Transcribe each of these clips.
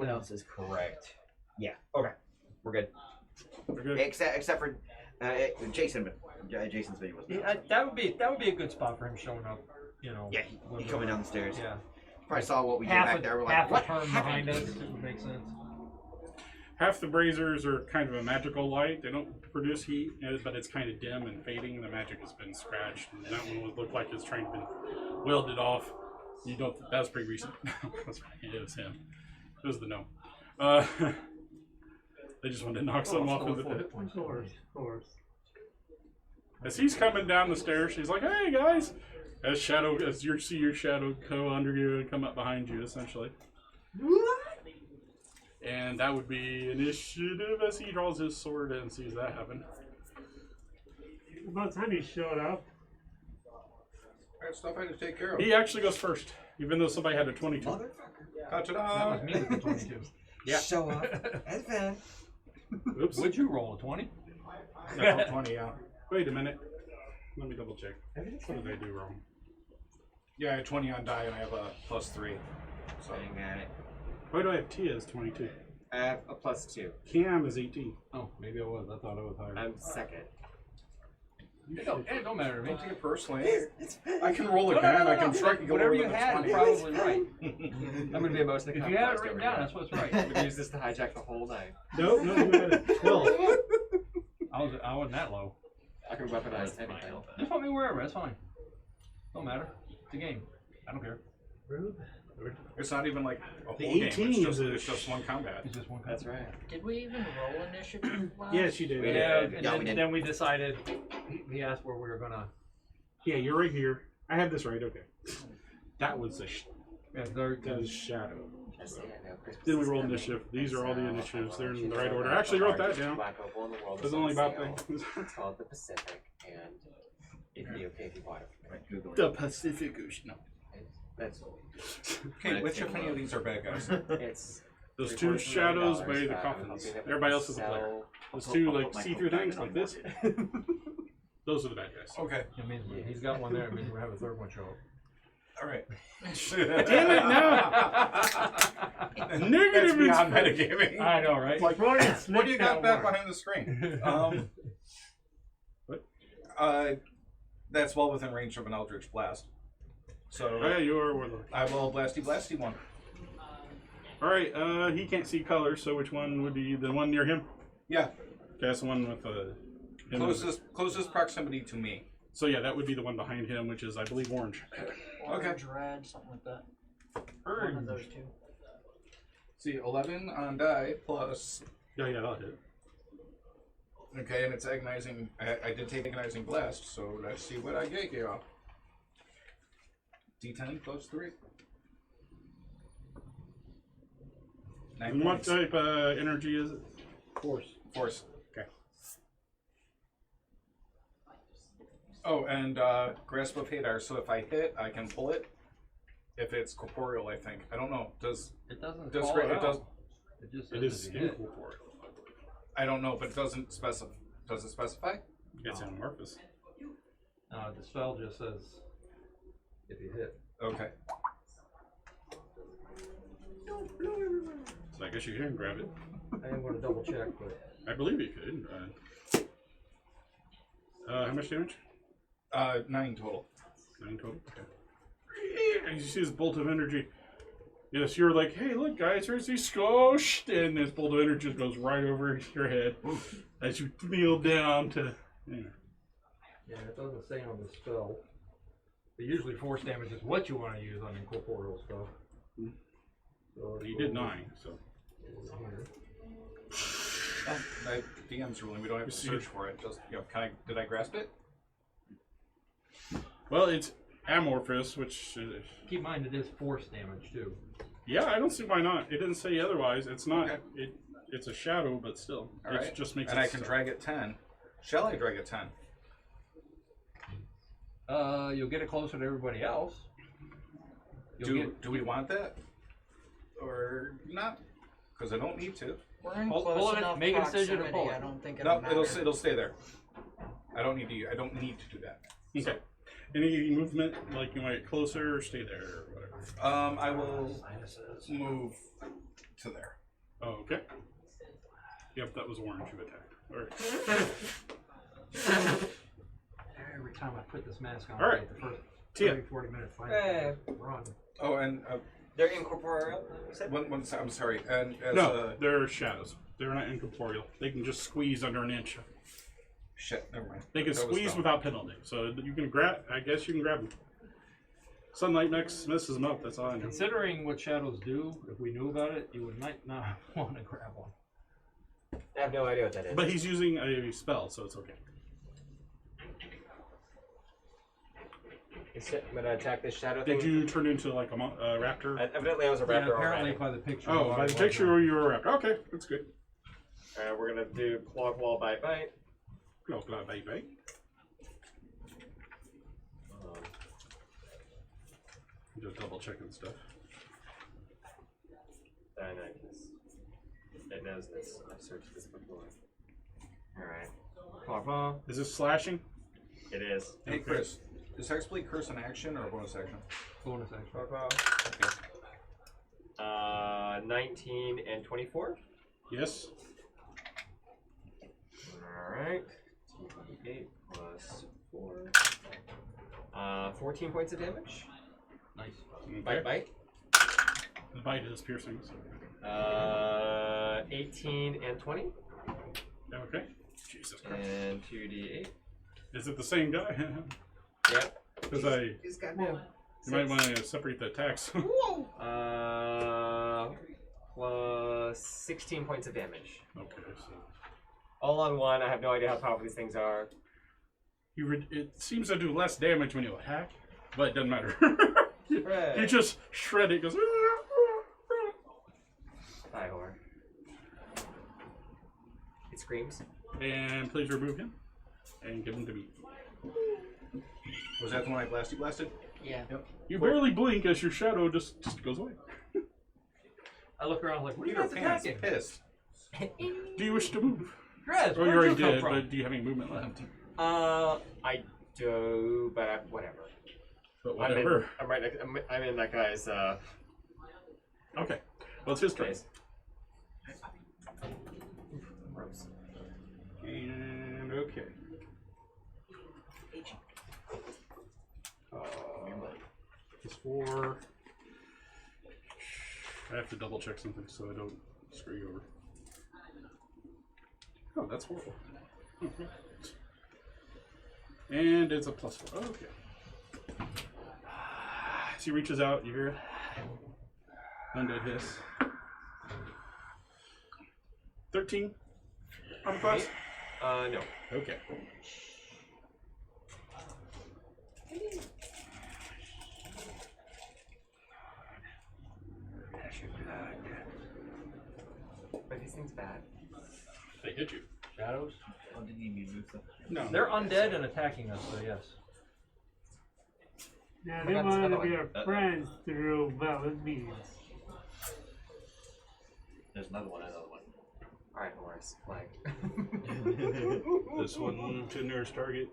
What else is correct? Yeah. Okay. We're good. We're good. Except for Jason, but Jason's video was not. Yeah, that would be a good spot for him showing up. You know. Yeah, he coming down the stairs. Yeah. Probably saw what we did Half back a, there. We're half like, a what turn behind us. It would make sense. Half the braziers are kind of a magical light. They don't produce heat, but it's kind of dim and fading. And the magic has been scratched. And that one would look like it's trying to be welded off. You don't. That was pretty recent. It was him. It was the gnome. They just wanted to knock something off of the pit. As he's coming down the stairs, she's like, "Hey guys!" As you see your shadow go under you and come up behind you, essentially. And that would be initiative as he draws his sword and sees that happen. About time he showed up. Alright, stuff I had to take care of. He actually goes first, even though somebody had a 22. Ta-da! That was me with the 22. Yeah. Show up. That's bad. Oops. Would you roll a 20? That's 20, yeah. Wait a minute. Let me double check. What did I do wrong? Yeah, I had 20 on die and I have a +3. So Hang at it. Why do I have Tia as 22? I have a +2. Cam is 18. Oh, maybe I was. I thought I was higher. I'm second. It don't matter to me. don't take it personally. I can roll again. I can try to go Whatever over you the had 20. is probably right. I'm gonna be a most of the If you have it written down, that's what's right. I'm gonna use this to hijack the whole night. No, you had a 12. I wasn't that low. I can weaponize anything. Just put me wherever. That's fine. Don't matter. It's a game. I don't care. It's not even like a The whole game. 18 It's just one combat. It's just one. That's right. Did we even roll initiative last? Yes, you did. We Yeah, did. and Yeah, then, we did. then we decided. He asked where we were gonna. Yeah, you're right here. I have this right. Okay. That was a Yeah, that was shadow. Yes, yeah, no, Christmas Then we is roll coming. initiative. These are all the initiatives. They're in the Choose right one order. of I actually wrote the that down. black opal in the world That's is the only on bad sale. thing. It's called the Pacific, and it'd be okay if you bought it. The Pacific Ocean. No. That's Okay, which if any of these are bad guys? it's Those two shadows by the coffins. Everybody else is a player. Those two like see-through things like this. Those are the bad guys. Okay. It means he's got one there. It means we'll have a third one show up. Alright. Damn it, no! Negative That's beyond inspiration. metagaming. I know, right? Like, what do you got back behind the screen? What? That's well within range of an Eldritch Blast. So Yeah, you are Warlock. I will blasty one. Alright, he can't see colors, so which one would be the one near him? Yeah. Okay, that's the one with him. Closest proximity to me. So yeah, that would be the one behind him, which is, I believe, orange. Orange, red, something like that. One of those two. See, 11 on die plus. Yeah, that'll hit. Okay, and it's agonizing. I did take agonizing blast, so let's see what I get here. D10 plus 3. 9 And what points. type energy is it? Force. Okay. Oh, and Grasp of Hadar, so if I hit, I can pull it. If it's corporeal, I think. I don't know. It doesn't. Does call gra- it it out. does. It just It says is if you hit. incorporeal. I don't know, but it doesn't specify. Does it specify? It's amorphous. The spell just says if you hit. Okay. So I guess you can grab it. I am going to double check, but I believe you could. How much damage? 9 total. 9 total. Okay. And you see this bolt of energy. Yes, you're like, hey, look, guys, there's these squashed, and this bolt of energy just goes right over your head as you kneel down to. yeah, it doesn't say on the spell. But usually force damage is what you want to use on incorporeal stuff. So You did 9, so. DM's ruling. We don't have to search for it. Just did I grasp it? Well, it's amorphous, which. Keep in mind it is force damage too. Yeah, I don't see why not. It didn't say otherwise. It's not. Okay. It's a shadow, but still. All It right. just makes and it I can drag it 10. Shall I drag it 10? You'll get it closer to everybody else. Do we want that? Or not? Because I don't need to. We're in Pull close it, enough make a decision to proximity, pull it. I don't think No, it'll matter. it'll stay there. I don't need to do that. Okay. Any movement, like you might get closer or stay there or whatever. I will move to there. Oh, okay. Yep, that was orange you attacked. Alright. Every time I put this mask on, All right. I get the first Tia. 30-40 minute fight. Hey. Run. Oh, and They're incorporeal, you said? I'm sorry. And as No, they're shadows. They're not incorporeal. They can just squeeze under an inch. shit, never mind. They can That was squeeze dumb. without penalty. So you can grab, I guess you can grab them. Sunlight next messes them up, that's all I know. Considering what shadows do, if we knew about it, you would might not want to grab one. I have no idea what that is. But he's using a spell, so it's okay. I'm gonna attack this shadow Did thing. you turn into like a raptor? Evidently, I was a raptor apparently already. by the picture. Oh, by the picture you were a raptor. Okay, that's good. We're gonna do claw, claw, bite, bite. Oh, glad baby. Just double checking stuff. It knows this. I've searched this before. Alright. Claw, claw. Is this slashing? It is. Hey, Okay. Chris, is Hexblade Curse an action or a bonus action? Bonus action. Claw, claw. 19 and 24. Yes. Alright. 2d8 plus 4. 14 points of damage. Nice. Okay. Bite, bite. The bite is piercing. So. 18 and 20. Okay. Jesus Christ. And 2d8. Is it the same guy? Yep. Because He's got you might want to separate the attacks. Plus 16 points of damage. Okay, so All on one. I have no idea how powerful these things are. it seems to do less damage when you attack, but it doesn't matter. Hooray. You just shred it. Goes. Die horror. It screams. And please remove him and give him to me. Was that the one I blasted? Yeah. Yep. You barely blink as your shadow just goes away. I look around like, what are you Peter guys Pan's attacking? pissed. Do you wish to move? Grez, Oh, you where'd already you come did, from? but do you have any movement left? I do, but whatever. But whatever. I'm right next. I'm in that guy's Okay. Well, it's his turn. face. Gross. And okay. It's 4. I have to double check something so I don't screw you over. Oh, that's horrible. Okay. And it's a +4. Okay. As he reaches out, you hear it. Undead hiss. 13. Armor class? No. Okay. Are these things bad? They hit you. Shadows? Oh, didn't you move them? No. They're undead and attacking us, so yes. Yeah, Oh they my God, wanted it's to be another our friends through valid means. There's another one. Alright, Horace. Flag. This one moved to nearest target.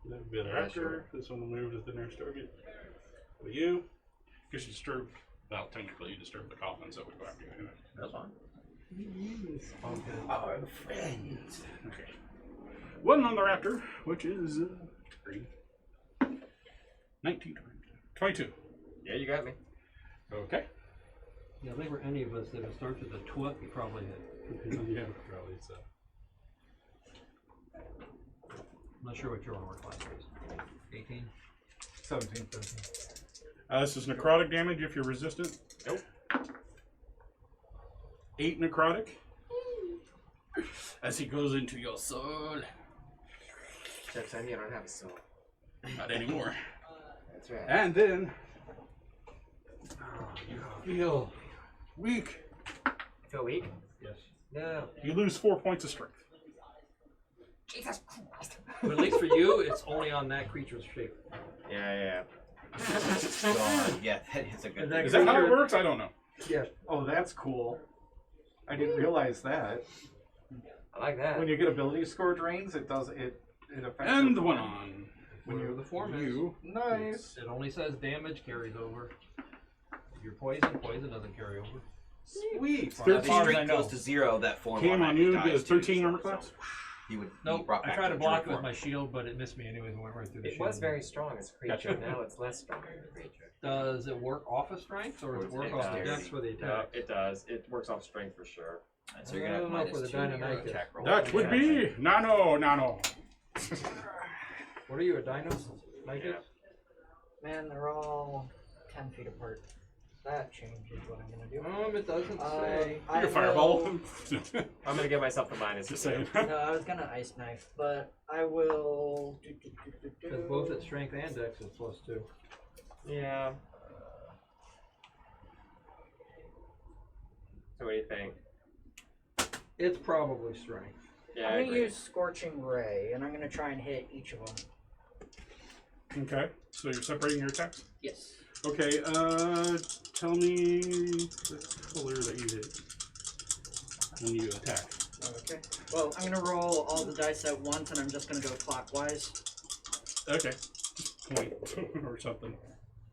That would be the Yeah, raptor. sure. This one moved to the nearest target. But you, because you disturb. Well, technically you disturb the coffin, so we go after you anyway. That's fine. Our friends. Okay. One on the raptor, which is 3. 19, 22. Yeah, you got me. Okay. Yeah, if they were any of us that it starts with a twit, you probably hit. Yeah, probably so. I'm not sure what your armor class is. 18? 17. This is necrotic damage if you're resistant. Nope. 8 necrotic. As he goes into your soul. Except I don't have a soul. Not anymore. That's right. And then you feel weak. Feel weak? Yes. No. You lose 4 points of strength. Jesus Christ. But at least for you, it's only on that creature's shape. Yeah. Yeah, that is a good thing. Is that how it works? I don't know. Yeah. Oh, that's cool. I didn't realize that. I like that. When you get ability score drains, it does it affects And your the one form. on. When Whatever you the form You. nice. It only says damage carries over. Your poison doesn't carry over. Sweet. As far 13 as it goes to 0, that form Cam on you, dies gets too, 13 so- armor class. He would be Nope, brought I back tried to the block it form. with my shield, but it missed me anyways and went right through the It shield. was very strong as a creature. Gotcha. Now it's less strong as a creature. Does it work off of strength or does it work off does. dex for the No, attack? it does. It works off strength for sure. And so you're gonna have I don't know for the -2 to your Dynamite. attack roll. That would be Nano. What are you, a dino? Yeah. Man, they're all 10 feet apart. That changes what I'm gonna do. It doesn't say. I Your fireball. will- I'm gonna give myself the minus. Just saying. No, I was gonna ice knife, but I will. Because both its strength and dex is +2. Yeah. So what do you think? It's probably strength. Yeah, I'm I gonna agree. use Scorching Ray, and I'm gonna try and hit each of them. Okay, so you're separating your attacks? Yes. Okay, tell me the color that you hit when you attack. Okay. Well, I'm gonna roll all the dice at once, and I'm just gonna go clockwise. Okay, point or something,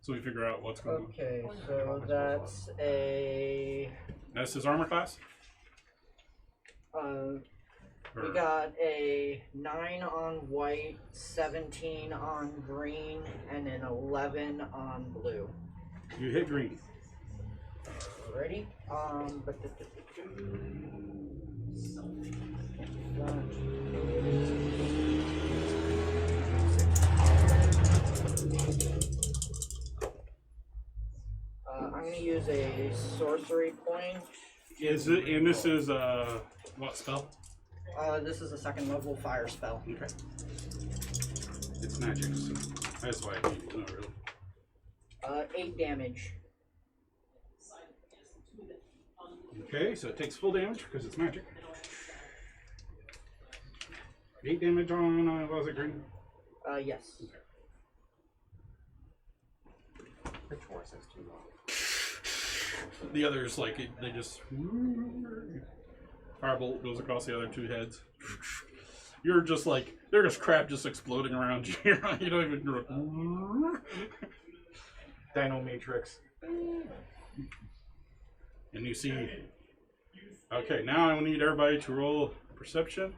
so we figure out what's going Okay, so that's a. on. That's his armor class? We Or- got a 9 on white, 17 on green, and an 11 on blue. You hit green. Ready? I'm gonna use a sorcery point. Is it? And this is what spell? This is a second level fire spell. Okay. It's magic, so that's why I need to know really. 8 damage. Okay, so it takes full damage because it's magic. 8 damage on was it green? Yes. Which horse is too long? The others like they just firebolt goes across the other 2 heads. You're just like they're just crap just exploding around you. You don't even. Dino Matrix. And you see. Okay, now I need everybody to roll perception.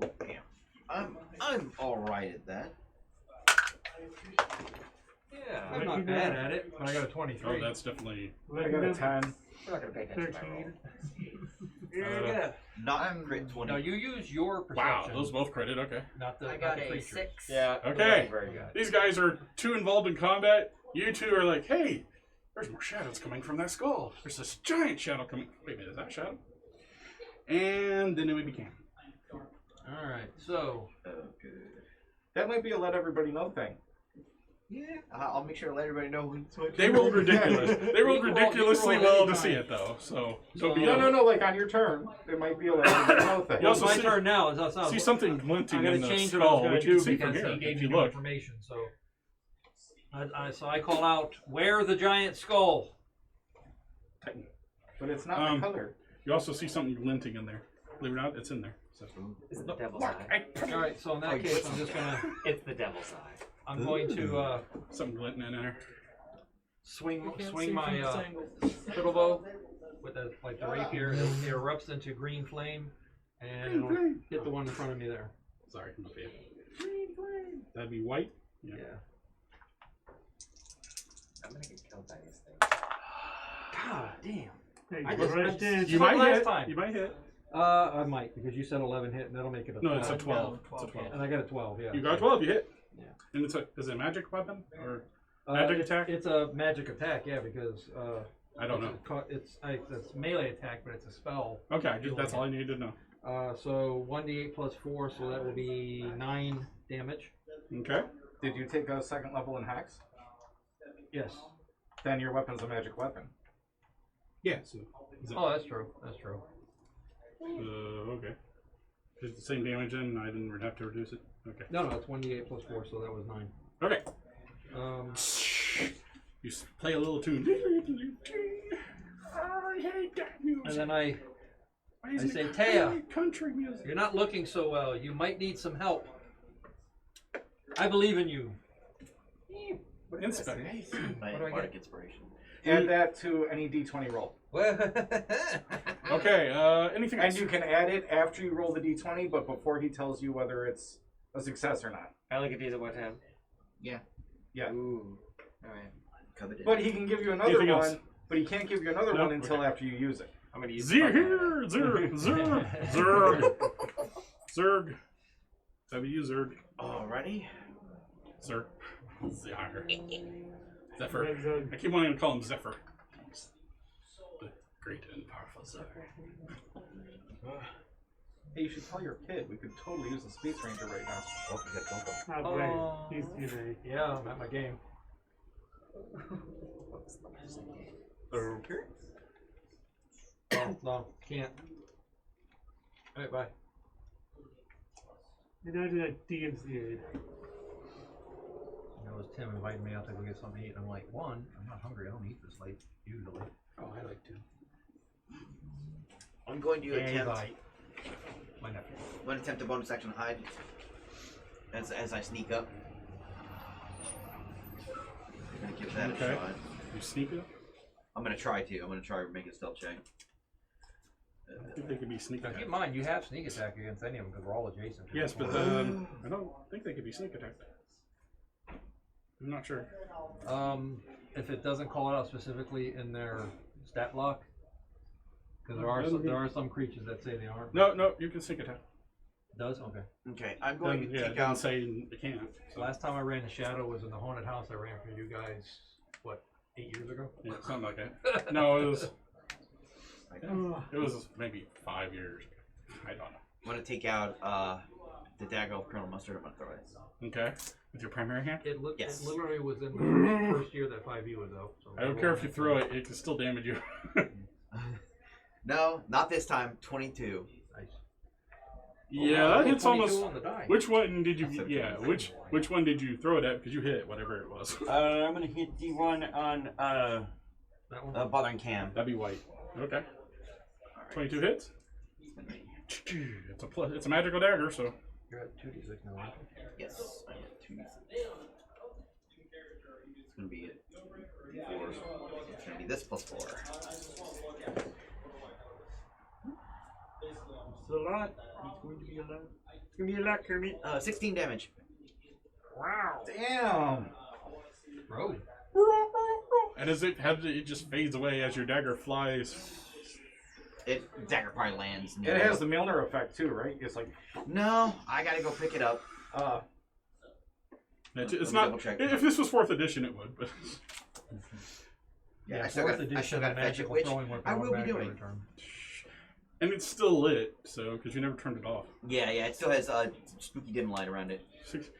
Oh, damn. I'm all right at that. Yeah. I'm not bad at it, but I got a 23. Oh, that's definitely. I got a 10. We're not gonna pay attention to my roll. 13. Not crit 20. No, you use your Wow, perception. those both credit. Okay. Not the, I not got the a creature. 6. Yeah. Okay. Very good. These guys are too involved in combat. You two are like, hey, there's more shadows coming from that skull. There's this giant shadow coming. Wait a minute, is that a shadow? And then it would be Cam. Alright, so. That might be a let everybody know thing. Yeah, I'll make sure to let everybody know when it's my They turn. rolled ridiculous. They rolled You can roll- ridiculously you can roll well to anytime. see it, though. So So- don't be. No, like on your turn. It might be a let everybody know thing. You Well, also it's my see- turn now. It's not, See something glinting I'm going in to the change what I was skull, going which to you do can see from because here he gave if me you new look. information. So I call out, where the giant skull? But it's not Um, the color. You also see something glinting in there. Believe it or not, it's in there. So. Is it the devil's eye? Alright, so in that case, I'm just going to, It's the devil's eye. I'm going to Something glinting in there. swing my fiddle bow with the, like the rapier. It erupts into green flame and it'll hit the one in front of me there. Sorry, my bad. That'd be white. Yeah. I'm gonna get killed by these things. God damn. Hey, I just- rushed in. You Fuck might last hit. time. You might hit. I might, because you said 11 hit and that'll make it a No, it's a 12. 12. It's a 12. And I got a 12, yeah. You got 12. You hit. Yeah. And it's a is it a magic weapon or magic attack? It's a magic attack, yeah, because I don't know. It's melee attack, but it's a spell. Okay, that's all I needed to know. So 1d8 plus 4, so that will be 9 damage. Okay. Did you take a second level in Hex? Yes. Then your weapon's a magic weapon. Yeah. So. Is it, Oh, that's true. That's true. okay. Is it the same damage and I didn't have to reduce it? Okay. No, it's 1d8 plus 4, so that was 9. Okay. You play a little tune. I hate that music. And then I Why say, it Taya, country music. you're not looking so well. You might need some help. I believe in you. Inspect. My What do I bardic get? inspiration. add that to any D20 roll. Okay, anything And else? you can add it after you roll the D20, but before he tells you whether it's a success or not. I only get these at one time. Yeah. Ooh. Alright. Coveted. But he can give you another Anything one, else? but he can't give you another No? one until Okay. after you use it. I'm gonna use Zerg, Zerg. Zerg. Zerg. Alrighty. Zerg. Zephyr. I keep wanting to call him Zephyr. The great and powerful Zephyr. Hey, you should tell your kid. We could totally use a Space Ranger right now. Oh, we got Coco. Not great. He's today. Yeah, I'm at my game. Okay. Oh, no, can't. Alright, bye. You're not doing a DMCA. It was Tim inviting me out to go get something to eat, and I'm like, one, I'm not hungry. I don't eat this late usually. Oh, I like to. I'm going to attempt. My nephew. I'm going to attempt a bonus action hide as I sneak up. I'm going to give that Okay. a shot. You sneak it? I'm going to try to. I'm going to try to make a stealth check. I think they could be sneak Now, keep attack. in mind, you have sneak attack against any of them because we're all adjacent. Yes, but I don't think they could be sneak attack. I'm not sure. If it doesn't call it out specifically in their stat block, because there are some creatures that say they aren't. No, you can sneak attack. It does? Okay. Okay, I'm going to Yeah, it take doesn't out. say they can't. So. Last time I ran the shadow was in the haunted house I ran for you guys, what, 8 years ago? Yeah, something like that. No, Oh, it was maybe 5 years. I don't know. I'm going to take out the dagger of Colonel Mustard. I'm going to throw it. Okay, with your primary hand. It Yes. literally was in the first year that 5e was out. So I don't care if you throw it; it can still damage you. No, not this time. 22. Nice. Yeah, that hits 22 almost. on the die. Which one did you? That's Yeah, okay. which one did you throw it at? Because you hit whatever it was. I'm gonna hit the one on That one? bothering Cam. That'd be white. Okay. 22 hits. It's a plus. It's a magical dagger, so. You're at 2d6 now, right? Yes, I have 2. It's going to be it. 4. It's going to be this plus 4. it's a lot. It's going to be a lot. It's going to be a lot, Kermit. 16 damage. Wow. Damn. Bro. And as it just fades away as your dagger flies. Dagger probably lands. It has the Milner effect too, right? It's like, No, I gotta go pick it up. It's Let me not. double check. If this was 4th edition, it would. But Yeah, I Yeah, still 4th gotta edition fetch it, magical which throwing weapon I will be automatically doing. return. and it's still lit, so because you never turned it off. Yeah, it still has spooky dim light around it.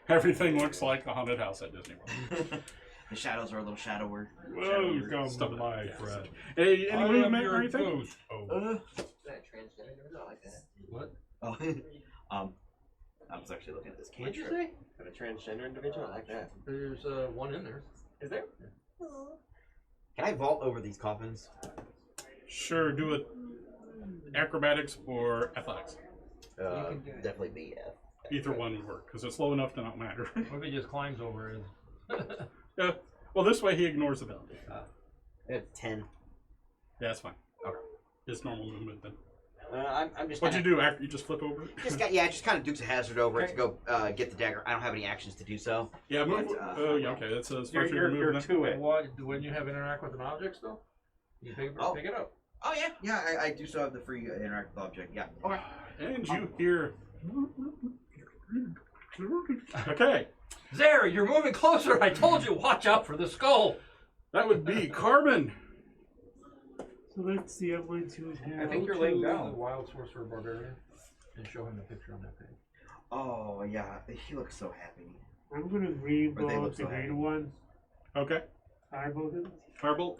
Everything looks like a haunted house at Disney World. The shadows are a little shadower. Welcome, Stop my friend. Hey, any movement or anything? Uh, That transgender, I like that. What? oh, I was actually looking at this What'd you cantrip. say? Got a transgender individual, I like that. There's one in there. Is there? Can I vault over these coffins? Sure, do it. Acrobatics or athletics. Definitely be Either one would work because it's low enough to not matter. What if he just climbs over it? Yeah. Well, this way he ignores the penalty. 10. Yeah, that's fine. Okay. It's normal movement then. I'm just. What'd you do? You just flip over it? Just kind of Dukes a hazard over it to go get the dagger. I don't have any actions to do so. Yeah, move. But, Oh, yeah, okay. That says start your You're movement. to it. What? When you have interact with an object still? You pick it up. Oh yeah, I do still have the free interact with object. Yeah. Okay. And you hear. Okay, Zary, you're moving closer. I told you, watch out for the skull. that would be Carbon. So let's see. I'm going to have. I think you're laying The down. wild sorcerer barbarian, and show him the picture on that page. Oh yeah, he looks so happy. I'm going to green Or they bolt look the so green happy. one. Okay, Firebolt it. Firebolt.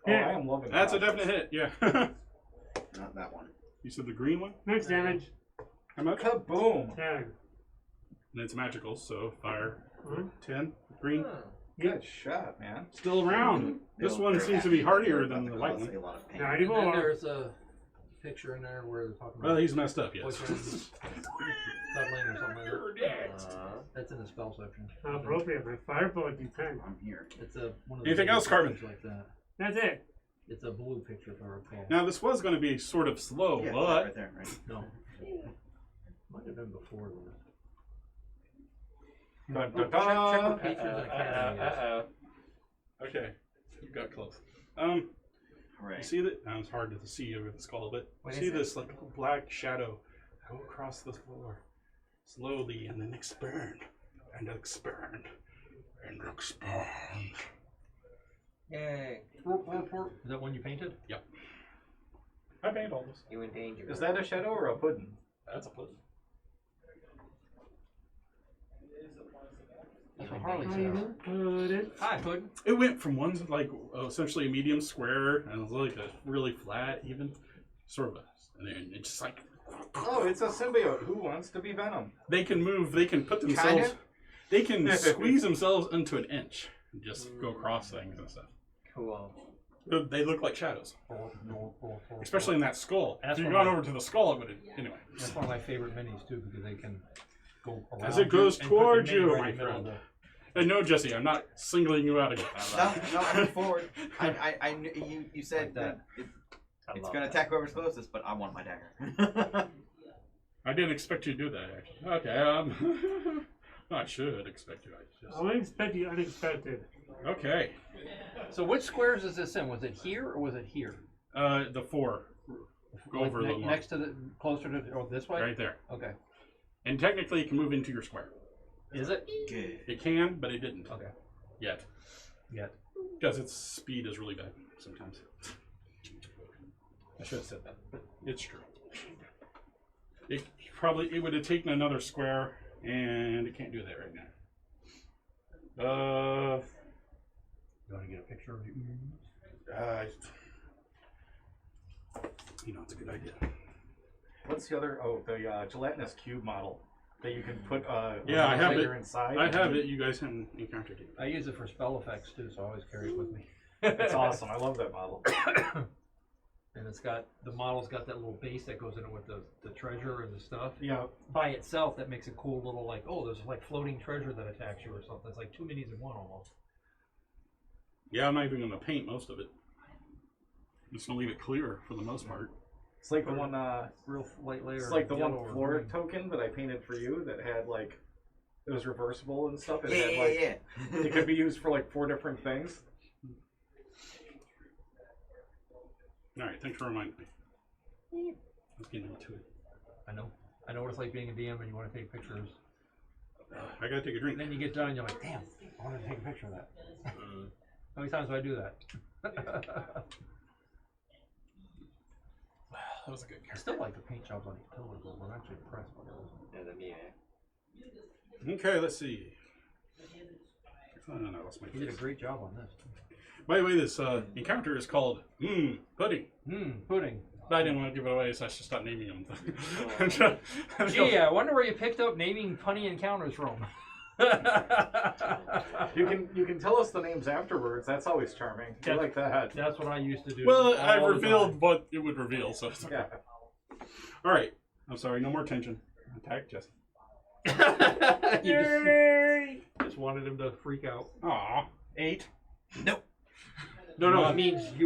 Oh, I am loving That's a that. definite hit. Yeah. Not that one. You said the green one. Max damage. How much? Kaboom! 10. And it's magical, so fire. Huh? 10. Green. Good shot, man. Still around. This They'll- one they're seems to be happy. hardier They're than about the to white cause one. a lot of pain. 94. And then there's picture in there where they're talking Well, about he's messed up, yes. boyfriends cuddling or something like that? That's in the spell section. How appropriate. My fireball depends. I'm here. It's a one of Anything those else, Carmen? pictures like that. That's it. It's a blue picture, if I recall. Now, this was going to be sort of slow, Yeah, but right there, right? No. Might have been before this. Dun, Oh, dun, check dun. what Patrons Academy is. okay, you got close. You Right. see that? Now it's hard to see over the skull, but What you see is it? this like black shadow go across the floor slowly and then expand and expand and expand. Yay. Is that one you painted? Yep. I painted all this. You in danger. Is that a shadow or a pudding? That's a pudding. That's what Harley said. Put it. Hi, Puddin. It went from one like essentially a medium square and it was like a really flat, even sort of, and then it's just like Oh, it's a symbiote. Who wants to be Venom? they can move, they can put themselves, they can squeeze themselves into an inch and just go across things and stuff. Cool. They look like shadows, especially in that skull. That's If you'd one gone of over to the skull, it would have, anyway. That's one of my favorite minis, too, because they can go around As it goes you and put the towards mini you, right my in the middle of friend. And no, Jesse, I'm not singling you out again. No, move forward. I knew you said Like that. that it's gonna attack whoever's closest, but I want my dagger. I didn't expect you to do that, actually. Okay, I should expect you. I wouldn't expect the unexpected. Okay, So which squares is this in? Was it here or was it here? the 4. Go Like over a little more. next to the, closer to, oh, this way? Right there. Okay. And technically, it can move into your square. Is it? Good. It can, but it didn't Okay. yet. Yet. Because its speed is really bad sometimes. I should have said that, but it's true. It would have taken another square, and it can't do that right now. You want to get a picture of you? You know, it's a good idea. What's the other? Oh, the gelatinous cube model that you can put Yeah, I have layer it. inside. I have it. You guys haven't encountered it. I use it for spell effects too, so I always carry it with me. That's awesome. I love that model. And it's got, the model's got that little base that goes in it with the treasure and the stuff. Yeah. By itself, that makes a cool little, like, oh, there's like floating treasure that attacks you or something. It's like 2 minis in one almost. Yeah, I'm not even going to paint most of it. I'm just going to leave it clear for the most part. It's like the one. Real light layer. It's like the one yellow or floor green. token that I painted for you that had like, it was reversible and stuff. It Yeah, had yeah, like, yeah. it could be used for like 4 different things. All right, thanks for reminding me. Let's get into it. I know. I know what it's like being a DM and you want to take pictures. I got to take a drink. And then you get done and you're like, damn, I wanted to take a picture of that. How many times do I do that? That was a good I still like the paint jobs on these pillars, though. I'm actually impressed by those. And then yeah. Okay, let's see. Oh, no, that's my You did a face. great job on this. By the way, this encounter is called Pudding. Pudding. But I didn't want to give it away, so I should stop naming them. Gee, I wonder where you picked up naming punny encounters from. You can tell us the names afterwards. That's always charming. I like that. That's what I used to do. Well, I all the revealed what it would reveal, so it's okay. Yeah. All right. I'm sorry, no more tension. Attack Jesse. time. You just wanted him to freak out. Aw, 8. No, it means he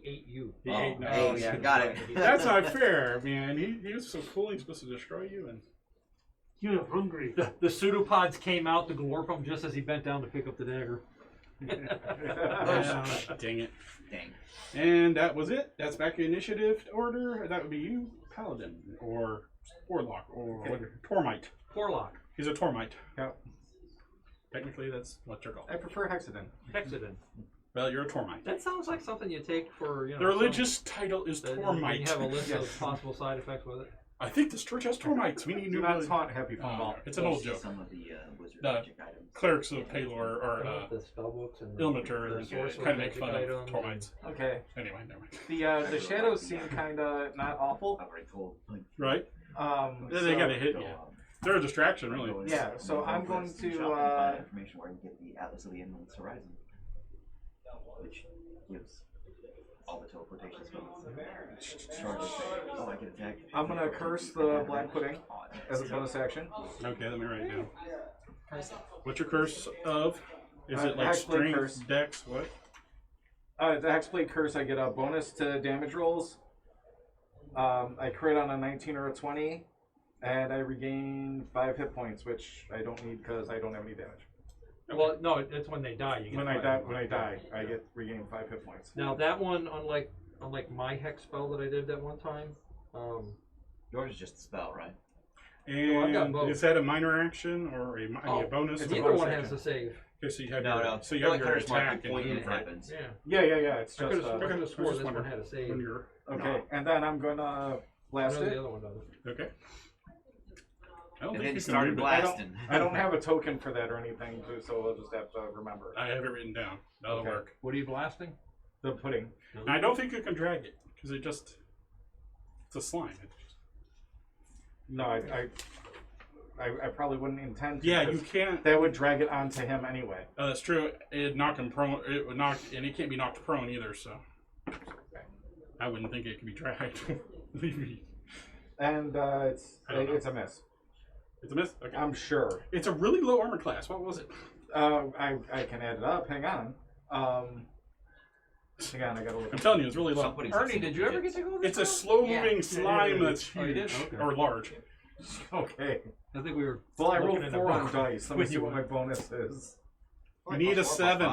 ate you. He ate no. Oh, yeah, got it. That's not fair, man. He was so cool. He's supposed to destroy you, and You're hungry. The pseudopods came out to glorp him just as he bent down to pick up the dagger. dang it. Dang. And that was it. That's back in initiative order. That would be you, Paladin, or Warlock, or Tormite. Warlock. He's a Tormite. Yeah. Technically, that's what you're called. I prefer Hexadin. Hexadin. Well, you're a Tormite. That sounds like something you take for, The religious title is You Tormite. have a list of possible side effects with it. I think this church has Tormites. We need Do new. not taunt Happy Fun Ball. It's an old joke. Some of the wizard The magic items. Clerics of Palor or the spell books and Ilmater the sorcerer kind of make magic fun of items Tormites. Okay. Anyway, never mind. The shadows seem kind of not awful. I've already told. Right? They So- gotta hit you. They're a distraction, really. Yeah, so I'm going to, information where you get the Atlas of the Endless Horizon, which gives all the teleportation spells. Charges. Oh, I get attacked. I'm gonna curse the black pudding as a bonus action. Okay, let me write it down. What's your curse of? Is it like Hexblade strength, curse. dex, what? The Hexblade curse, I get a bonus to damage rolls. I crit on a 19 or a 20, and I regain 5 hit points, which I don't need because I don't have any damage. Well, no, it's when they die. You get When I die, I get regain 5 hit points. Now that one, unlike my hex spell that I did that one time, Yours is just a spell, right? I've got And both. is that a minor action or a bonus? it's a neither bonus one action. has to save. Okay, so you have No, your, no. so you have Like your Hunter's Mark, attack you point and it right. happens. Yeah. Yeah. It's I just could have I swore just this one wondered had a save. when you're okay. And then I'm gonna I blast know it. the other one doesn't. okay. I don't And think then you started can read blasting. I don't have a token for that or anything, so I'll just have to remember. I have it written down. That'll Okay. work. What are you blasting? The pudding. And I don't think you can drag it because it's a slime. No, I probably wouldn't intend to. Yeah, you 'cause can't. that would drag it onto him anyway. That's true. It'd knock him prone. It would knock, and it can't be knocked prone either. So I wouldn't think it could be dragged. Believe me. And it's I don't know. a miss. It's a miss. Okay. I'm sure. It's a really low armor class. What was it? I can add it up. Hang on. Hang on, I gotta look. I'm telling you, it's really low. Somebody's Ernie, did you ever get to go this It's a slow-moving Yeah. slime that's Oh, you huge did? Okay. or large. Okay. I think we were. Well, I looking rolled in 4 a on book. dice. Let me When see you what my went. bonus is. You need a 7.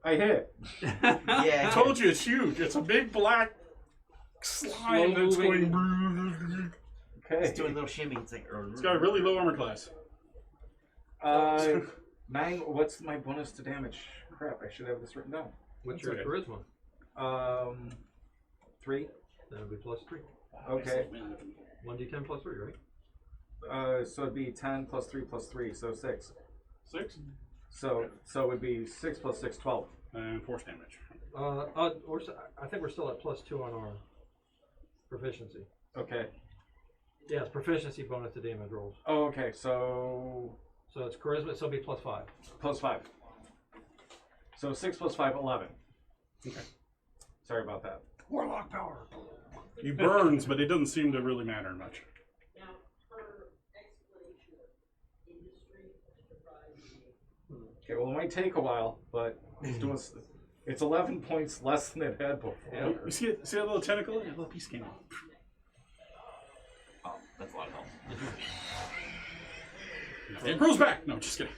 I hit. Yeah. I told you it's huge. It's a big black slime that's Slow-moving. going. Okay. It's doing a little shimmy. It's like. It's got a really low armor class. 9. What's my bonus to damage? Crap, I should have this written down. What's your Okay. charisma? 3. That'll be +3. Okay. 1d10 +3, right? So it'd be 10 plus 3 plus 3, so 6. 6 So it would be 6 plus 6, 12. and force damage. I think we're still at +2 on our proficiency. Okay. Yeah, it's proficiency bonus to damage rolls. Oh, okay. So So it's charisma, so it'll be +5. plus 5. So 6 plus 5, 11. Okay. Sorry about that. Warlock power. He burns, but it doesn't seem to really matter much. Okay, well, it might take a while, but it's doing. It's 11 points less than it had before. Yeah. You see it? See that little tentacle? That little piece came out. Oh, that's a lot of help. It grows back. No, just kidding.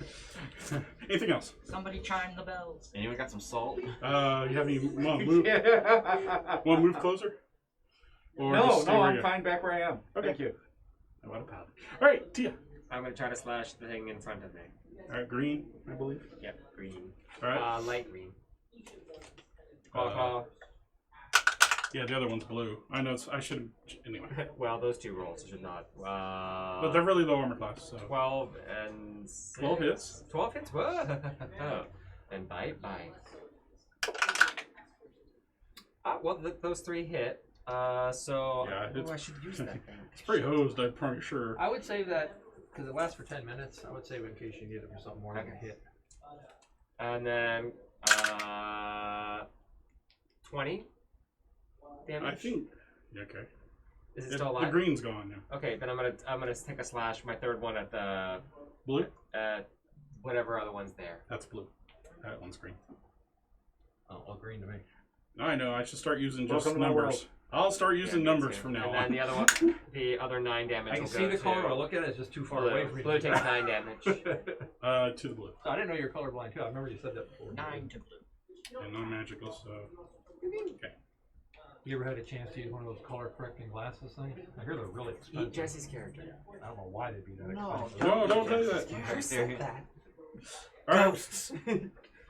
Anything else? Somebody chime the bells. Anyone got some salt? You have any want to move? Yeah. Want to move closer? Or just No, stay no, where I'm you are? fine back where I am. Okay. Thank you. Oh, what a paladin. All right, Tia. I'm gonna try to slash the thing in front of me. All right, green, I believe. Yep, green. All right. Light green. Yeah, the other one's blue. I know. I should anyway. Well, those two rolls should not. But they're really low armor class. So 12 and 6. 12 hits. 12 hits? Whoa. And bite. Well, those 3 hit. So Yeah, it's- I should use that thing. It's pretty hosed. I'm pretty sure. I would save that, because it lasts for 10 minutes, I would save it in case you need it for something more than a hit. And then 20 damage. I think. Yeah, okay. Is it The still alive? green's gone now. Okay, then I'm gonna take a slash. My third one at the Blue. whatever other one's there. That's blue. That one's green. Oh, all green to me. I know. I should start using just Welcome to my numbers. world. I'll start using me numbers too. from now and on. then the other one, the other 9 damage. I can will see go the color, to I look at it, it's just too far blue. away from me. Blue takes 9 damage. To the blue. I didn't know you were colorblind too, I remember you said that before. 9 to blue. And non-magical, so. Okay. You ever had a chance to use one of those color correcting glasses things? I hear they're really Eat expensive. Jesse's character. I don't know why they'd be that No. expensive. No, don't do that. Who said that? All right. Ghosts.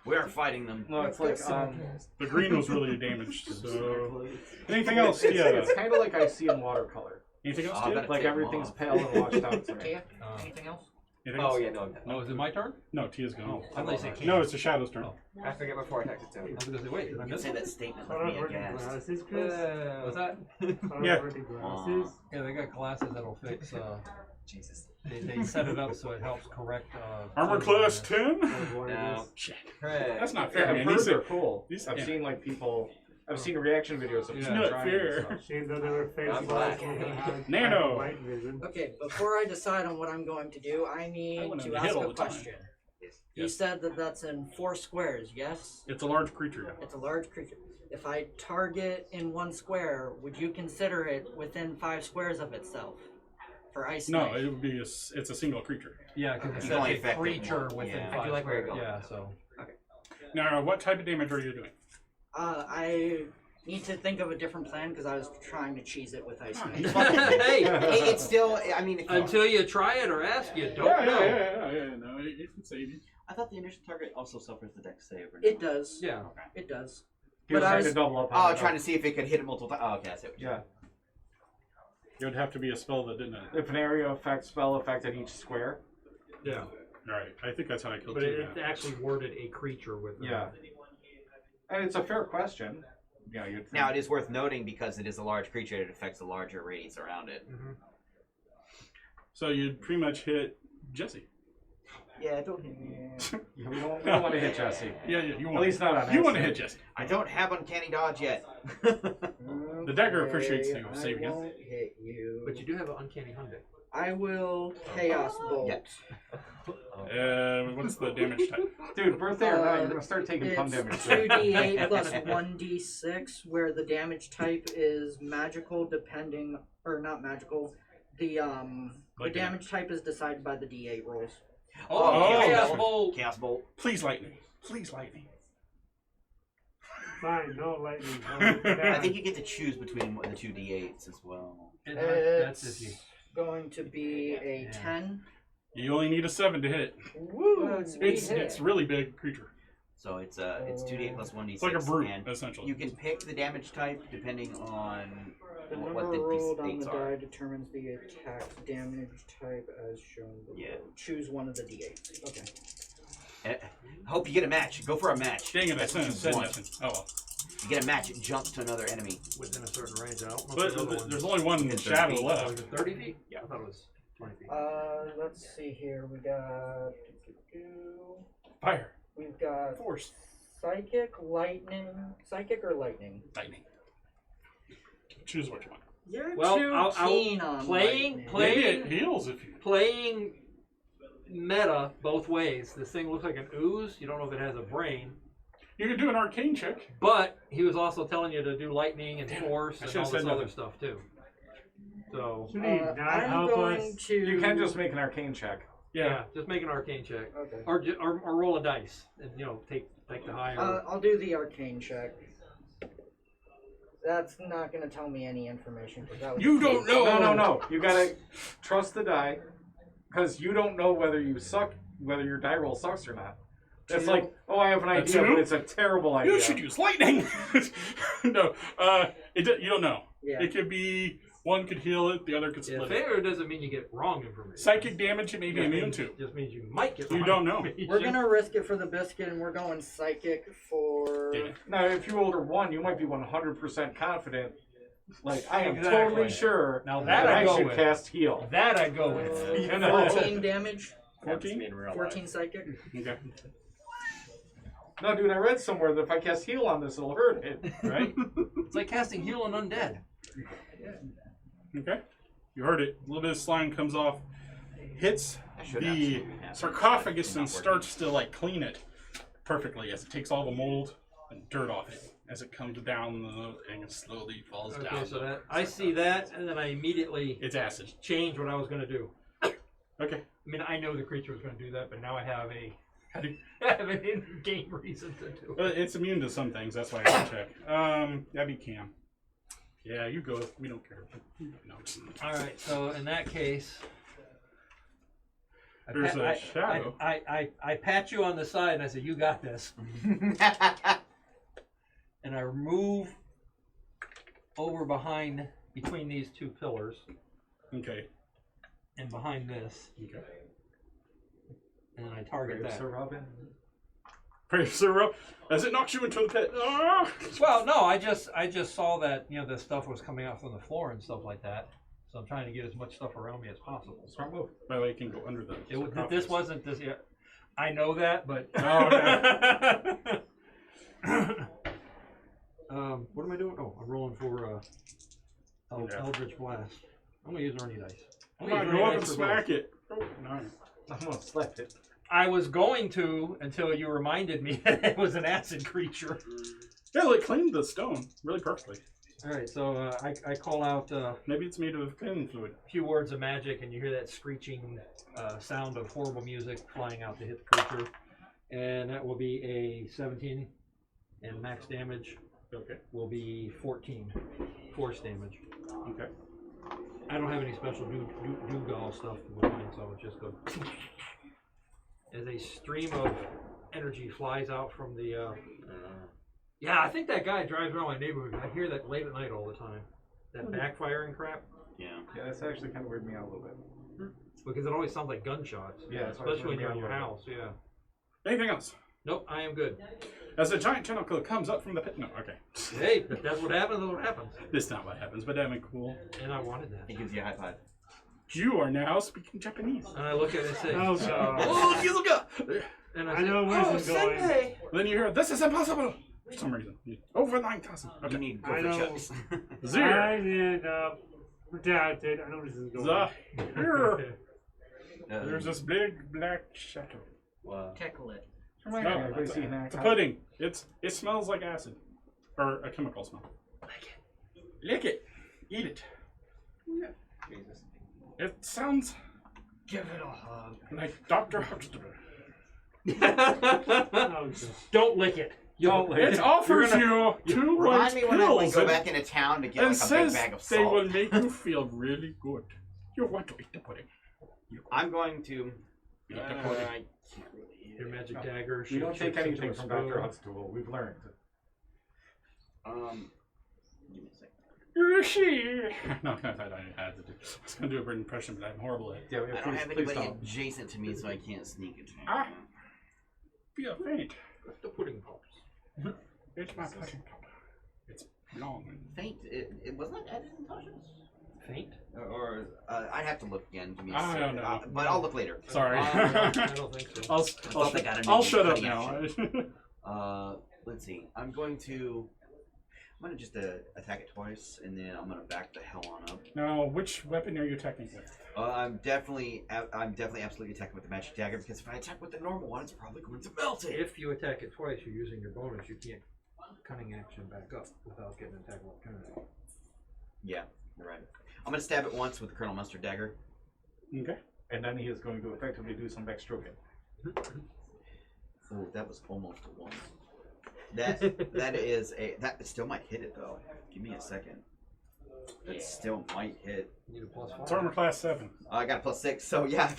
We are fighting them. No, it's like The green was really damaged. So. Anything else? it's Yeah. kind of like I see in watercolor. Anything else? Oh, I Tia? bet Like take 'em everything's off. pale and washed out to me. Tia, anything else? Anything Oh else? yeah, no. No, is it my turn? No, Tia's gone. Oh, I thought you said Kate. No, it's the Shadow's turn. Oh. I forget before I text it to I him. was gonna say, wait, did I You miss say it? that statement like me, I guess. Glasses, Chris? What's that? Yeah. Glasses. Yeah, they got glasses that'll fix, Jesus. they set it up so it helps correct, Armor class 10? One of No. these. Shit. Craig. That's not Yeah, fair, I've man. heard These they're are, cool. these- I've yeah. seen like people I've seen reaction videos of Yeah. people Not trying fair. and stuff. Seen that they were face I'm black. black. Nano. Light vision. Okay, before I decide on what I'm going to do, I need went on to the ask hill all a the time. question. You Yes. said that that's in 4 squares, yes? It's a large creature. It's a large creature. If I target in 1 square, would you consider it within 5 squares of itself for ice? No, knife? it would be it's a single creature. Yeah, because You it's can only a affect it creature one. within Yeah. 5 I do like where you're squares. going. Yeah, so. Now, what type of damage are you doing? I need to think of a different plan because I was trying to cheese it with ice knife. Hey, It's still. I mean, if you, until you try it or ask, you don't Yeah, know. yeah. No, it can save you. I thought the initial target also suffers the dex save. Or It does. Yeah. It does. He was But I trying to was- double up. oh, on it. trying to see if it could hit it multiple times. Oh, okay, I see what you're Yeah. It would have to be a spell that didn't. If an area effect spell affected each square. Yeah. Right. I think that's how I killed But you. it actually worded a creature with Yeah. And it's a fair question. Yeah, you'd think. Now, it is worth noting because it is a large creature, it affects the larger radius around it. So you'd pretty much hit Jesse. Yeah, don't hit Yeah, we don't want to hit Jesse. Yeah, you At want. least not on You want to accident. hit Jesse. I don't have uncanny dodge yet. The dagger appreciates you. I Save again. won't hit you. But you do have an uncanny hunting. I will chaos bolt. Yeah. What's the damage type? Dude, birthday or not, you're gonna start taking pun It's damage. 2d8 plus 1d6, where the damage type is magical, depending, or not magical. The Like damage type is decided by the d8 rolls. Oh, Chaos yeah. Bolt! Chaos Bolt. Please lightning. Please lightning. Fine, no lightning. I think you get to choose between the two d8s as well. And that's if It's you. going to be a 10. You only need a 7 to hit. Woo! It's really big creature. So it's 2d8 plus 1d6. It's like a brute, and essentially. you can pick the damage type depending on The number what the rolled on the d8s are. die determines the attack's damage type as shown below. Yeah. Choose one of the d8s. Okay. Hope you get a match. Go for a match. Dang it, I That's what said you want. nothing. Oh well. You get a match, it jumps to another enemy. Within a certain range. I don't know But if the other one- there's only one It's shadow 30 feet. Oh, is left. it 30 feet? Yeah, I thought it was 20 feet. Let's see here. We got. Fire. We've got Force. psychic, lightning, psychic or lightning. Lightning. Choose what you want. You're Well, too I'll- keen on playing- lightning. play- Maybe it heals if you. Playing meta both ways. This thing looks like an ooze. You don't know if it has a brain. You can do an arcane check. But he was also telling you to do lightning and Damn it. force I and should've all this said other nothing. stuff too. So Should he not I'm help going us? to. You can just make an arcane check. yeah, just make an arcane check, Okay. or roll a dice, and take the higher. I'll do the arcane check. That's not going to tell me any information. 'Cause that was You don't know. No. You gotta trust the die, because you don't know whether you suck, whether your die roll sucks or not. It's Two. like, oh, I have an idea, two? but it's a terrible idea. You should use lightning. No, you don't know. Yeah. It could be one could heal it, the other could Yeah, split it. failure doesn't mean you get wrong information. Psychic damage it may be Just immune means- to. Just means you might get. You wrong don't know. information. We're going to risk it for the biscuit, and we're going psychic for. Yeah. Now, if you rolled a 1, you might be 100% confident. Like, I am Exactly. totally sure Now that that I I go should with. cast heal. That I go with. You know? 14 damage. 14? In real 14 psychic. Okay. No, dude, I read somewhere that if I cast heal on this, it'll hurt it. Right? It's like casting heal on undead. Okay. You heard it. A little bit of slime comes off, hits I should the absolutely have it. sarcophagus It's and not working. starts to like clean it perfectly as it takes all the mold and dirt off it. As it comes down and it slowly falls Okay, down. so that I see that, and then I immediately It's acid. change what I was going to do. Okay. I mean, I know the creature was going to do that, but now I have have an in-game reason to do it. But it's immune to some things, that's why I have to check. That'd be Cam. Yeah, you go. We don't care. No. All right, so in that case, I There's pat- a I- shadow. I pat you on the side and I say, "You got this," and I move over between these two pillars Okay. and behind this, Okay. and then I target that. Sir Robin. Praise Sir, as it knocks you into the pit. Ah! Well, no, I just saw that the stuff was coming out from the floor and stuff like that. So I'm trying to get as much stuff around me as possible. Smart move. By the way, it can go under the. This wasn't this yet. I know that, but Oh, What am I doing? Oh, I'm rolling for Yeah. Eldritch Blast. I'm gonna use Ernie dice. Come on, go up and smack it. Oh, nice. I'm gonna slap it. I was going to until you reminded me that it was an acid creature. Yeah, like cleaned the stone really perfectly. All right, so I call out Maybe it's made of cleaning fluid. a few words of magic, and you hear that screeching sound of horrible music flying out to hit the creature, and that will be a 17, and max damage Okay. will be 14 force damage. Okay. I don't have any special do-gall stuff with mine, so it just goes as a stream of energy flies out from the. Yeah, I think that guy drives around my neighborhood. I hear that late at night all the time. That backfiring crap. Yeah. Yeah, that's actually kind of weirded me out a little bit. Because it always sounds like gunshots. Yeah, that's why it's especially when weirded you're me in out your a little house. Yeah. Anything else? Nope, I am good. As a giant tentacle comes up from the pit. No, okay. Hey, if that's what happens, that's what happens. This is not what happens, but that'd be cool. And I wanted that. He gives you a high five. You are now speaking Japanese. And I look at it and say, Oh god. Oh, Kizuka! and I say, know where oh, this is going. Senpai! Then you hear, this is impossible! For some reason. Over 9,000. You Okay. need I gopher know. chucks. Zero. I end up redacted. I know where this is going. Here. There's this big black shadow. Wow. Tickle it. No, Everybody it's see an a axe? pudding. It smells like acid. Or a chemical smell. Lick it. Eat it. Jesus. It sounds Give it a hug. like Dr. Huxtable. Oh, god. Don't lick it. Don't lick It offers you 2 Remind white me when I like, pills go and, back into town to get and like a big says bag of they salt. will make you feel really good. You want to eat the pudding. I'm going to. Eat the pudding. I can't really. Your magic dagger. We don't take shapeshifts into anything a from spoon. Dr. Huxtable. We've learned. Give me a second. You see? No, I had to do. I was going to do a British impression, but I'm horrible at it. Yeah, I don't have please anybody don't. adjacent to me, so I can't sneak it. Ah. Feel faint. The pudding pops. It's my pudding pop. It's long. And Faint. It wasn't added in Tasha's? Faint? Or I'd have to look again. Give me a I second. don't know. But I'll look later. Sorry. I don't think so. I'll they got a I'll new shut up cutting now. Let's see. I'm going to just attack it twice, and then I'm gonna back the hell on up. Now, which weapon are you attacking with? I'm definitely absolutely attacking with the magic dagger, because if I attack with the normal one, it's probably going to melt it. If you attack it twice, you're using your bonus. You can't cunning action back up without getting an attack of opportunity. Yeah, you're right. I'm gonna stab it once with the Colonel Mustard dagger. Okay. And then he is going to effectively do some backstroking. Oh, that was almost a one. That still might hit it though. Give me a second. That still might hit. You need a +5. It's armor class 7. I got a +6, so yeah.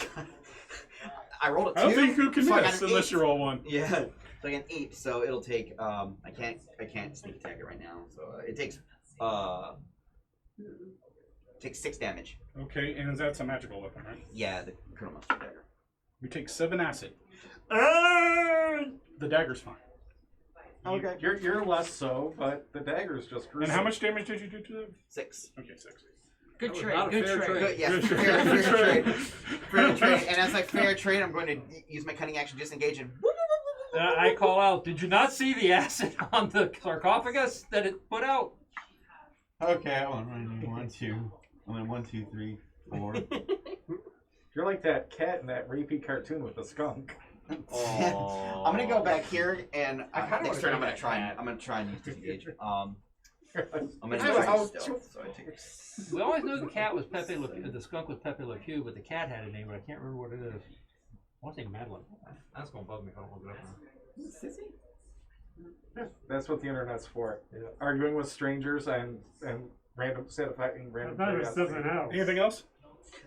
I rolled a 2. I don't think you can so I got miss an unless 8. you roll 1. Yeah, so I got an 8, so it'll take. I can't sneak attack it right now, so it takes 6 damage. Okay, and that's a magical weapon, right? Yeah, the Colonel Mustard dagger. You take 7 acid. The dagger's fine. Okay. You're less so, but the dagger is just gruesome. And how much damage did you do to them? 6. Okay, 6. Good That was trade. not a Good fair trade. trade. Good, yeah, Good fair trade. trade. Fair trade. And as like fair trade, I'm going to use my cunning action, disengage, and I call out, did you not see the acid on the sarcophagus that it put out? Okay, I want running 1, 2. And then 1, 2, 3, 4. You're like that cat in that rapey cartoon with the skunk. I'm gonna go back here and kinda next wanna turn be I'm gonna that try. cat. I'm gonna try and use disengage. I'm gonna I use was- my stealth, so I take. We always knew the cat was Pepe Le Pew, the skunk was Pepe Le Pew, but the cat had a name, but I can't remember what it is. I want to say Madeline. That's gonna bug me if I don't look it up now. That's what the internet's for. Yeah. Arguing with strangers and random satisfying I random thought it was curiosity. something else. Anything else?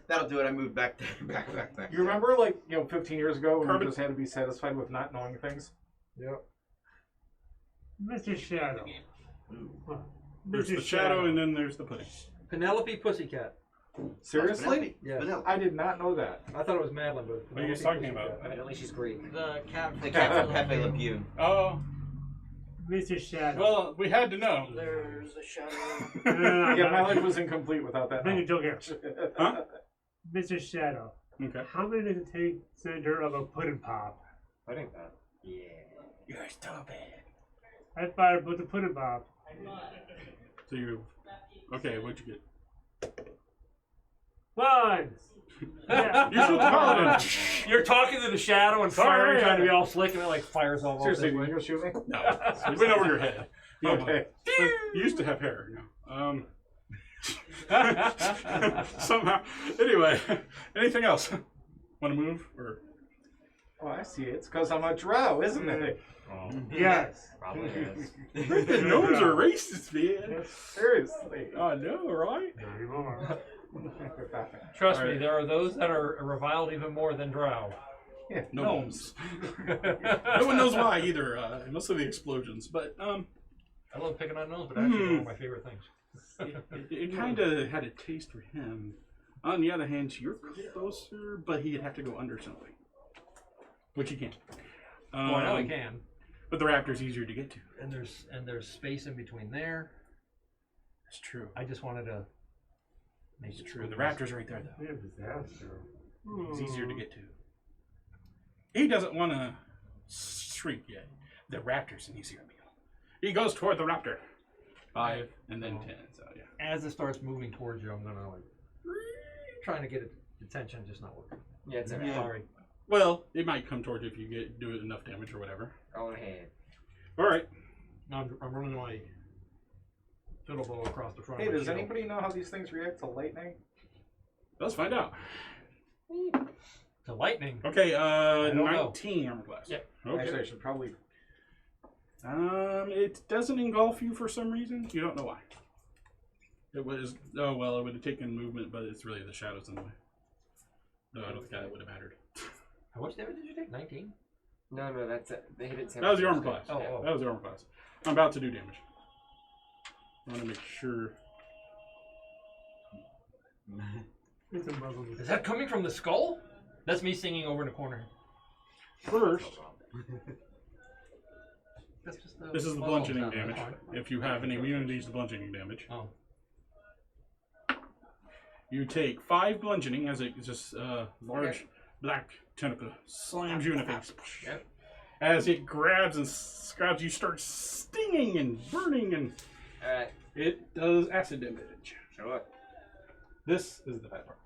That'll do it. I moved back, back. You remember, like, 15 years ago when Carbon- we just had to be satisfied with not knowing things? Yep. Mr. Shadow. There's Mr. the shadow and then there's the pudding. Penelope Pussycat. Seriously? Yeah. Vanilla. I did not know that. I thought it was Madeline, but What are you Penelope talking about? Pussycat. Evidently she's Greek. The cat. The cat from Pepe Le Pew. Oh, Mr. Shadow. well, we had to know. There's a shadow. Yeah, my life was incomplete without that. Then you don't get Huh? Mr. Shadow. Okay. How many does it take center of a pudding pop? I think that. You're stupid. I fired with the pudding pop. So you. Okay, what'd you get? 5. Yeah. You shoot the paladin. You're talking to the shadow and firing, trying to be all slick, and it like fires all Seriously, off. you gonna shoot me? No, it went over your head. Okay. You used to have hair. No. Somehow. Anyway, anything else? Want to move or? Oh, I see. It's because I'm a drow, isn't it? Yes. Probably is. The gnomes are racist, man. Seriously. I know, right? Trust me, Alright. there are those that are reviled even more than drow. Yeah, Gnomes. No one knows why either. Mostly the explosions, but I love picking on gnomes, but actually one of my favorite things. it kind of had a taste for him. On the other hand, you're closer, but he'd have to go under something, which he can't. Well, I know I can. But the raptor's easier to get to. And there's space in between there. That's true. I just wanted to make It's it true. The raptor's right there, though. Yeah, disaster. It's easier to get to. He doesn't want to shrink yet. The raptor's an easier meal. He goes toward the raptor. 5 and then 10. So yeah. As it starts moving towards you, I'm gonna like trying to get its attention, just not working. Yeah, it's alright. Sorry. Well, it might come towards you if you do it enough damage or whatever. Go ahead. All right. Now I'm running my fiddle bow across the front. Hey, of my does shield. anybody know how these things react to lightning? Let's find out. To lightning? Okay. don't know. 19 armor class. Yep. Okay. Actually, I should probably. It doesn't engulf you for some reason. You don't know why. It was. Oh well, it would have taken movement, but it's really the shadows in the way. No, I don't think that would have mattered. How much damage did you take? 19? No, that's it. They hit it 7 That was your armor times. class. Oh, oh. That was your armor class. I'm about to do damage. I want to make sure. It's a muzzle. Is that coming from the skull? That's me singing over in the corner. First, That's just this is the muzzle bludgeoning sound, that's damage. fine. If you have any immunities to bludgeoning damage, Oh. you take 5 bludgeoning as it just large black tentacle slams you in the face. Yep. As it grabs and grabs you, starts stinging and burning, and Alright. it does acid damage. Sure. This is the bad part.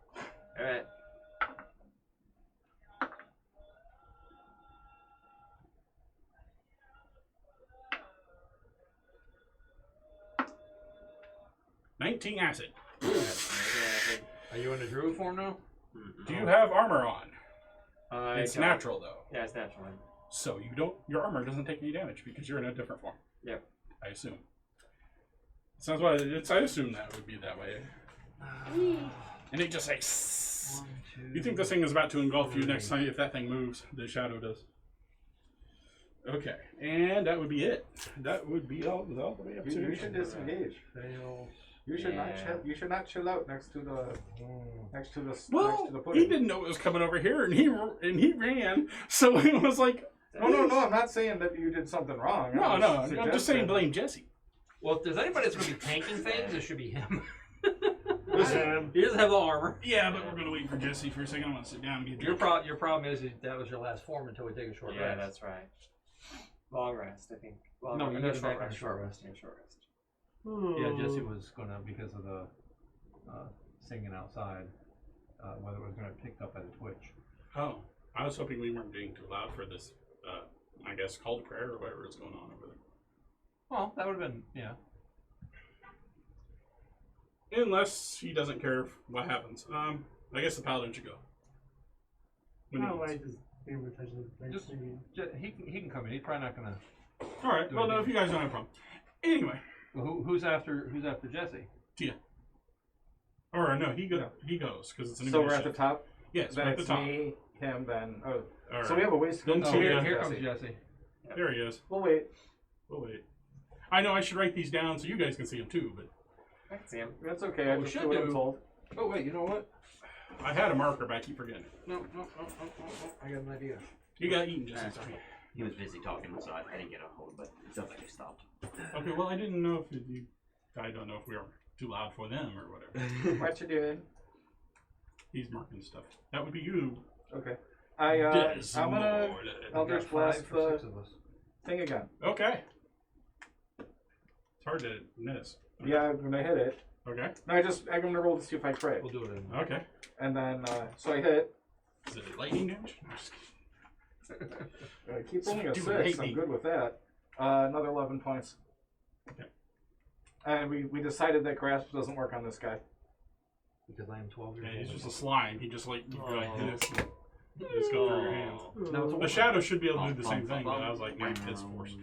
Alright. "19 acid. Are you in the druid form now? Do you have armor on? It's don't. natural though, Yeah, it's natural. so you don't. Your armor doesn't take any damage because you're in a different form. Yep. I assume. Sounds why it's. I assume that would be that way. And it just like. You think this thing is about to engulf you next time if that thing moves? The shadow does. Okay, and that would be it. That would be all the way up to. You should disengage. Fails. You should not. Yeah. You should not chill out next to the. Next to the. Well, next to the pudding. he didn't know it was coming over here, and he ran. So it was like, No. I'm not saying that you did something wrong. no. I'm just saying suggesting- blame Jesse. Well, if there's anybody that's going to be tanking things, it should be him. Listen, He doesn't have the armor. Yeah, but we're gonna wait for Jesse for a second. I want to sit down and get a Your, drink. your problem is that was your last form until we take a short Yeah, rest. that's right. Long rest, I think. Long No, you rest. get back on short rest. Yeah, short rest. Yeah, Jesse was going to, because of the singing outside, whether it was going to pick up at a twitch. Oh, I was hoping we weren't being too loud for this. I guess call to prayer or whatever is going on over there. Well, that would have been, yeah. Unless he doesn't care what happens. I guess the paladin should go. When he no, I wants. just pay more attention to Just- things. He can come in. He's probably not going to. All right. Well, no, if you guys don't have a problem. Anyway, Well, who's after Jesse? or no, he goes because it's a new So we're at the initiative. top. Yes, Then we're at the it's top. me, him, then. Oh, All right. so we have a ways to go. Then Oh, two, here, yeah. here comes Jesse. There he is. We'll wait. Oh wait. I know I should write these down so you guys can see them too, but I can see him. That's okay. I We just should do what I'm do- told. Oh, wait, you know what? I had a marker, but I keep forgetting. No. I got an idea. You got eaten, Jesse. Sorry. He was busy talking, so I didn't get a hold, but it sounds like he stopped. Okay. Well, I didn't know if you. I don't know if we were too loud for them or whatever. What you doing? He's marking stuff. That would be you. Okay. I'm gonna Eldritch Got Blast 5 for the 6 of us. thing again. Okay. hard to miss. Yeah, I'm gonna hit it. Okay. No, I'm gonna roll to see if I crit. We'll do it in. Okay. And then, so I hit. Is it lightning damage? I'm just kidding. I keep rolling a Do 6. lightning. I'm good with that. Another 11 points. Okay. And we decided that grasp doesn't work on this guy. Because I am 12 years Yeah, old. he's just a slime. He just like you go like this. You just go through your hands. No, it's a The shadow should be able to do the same thing, but I was like, maybe it's forced.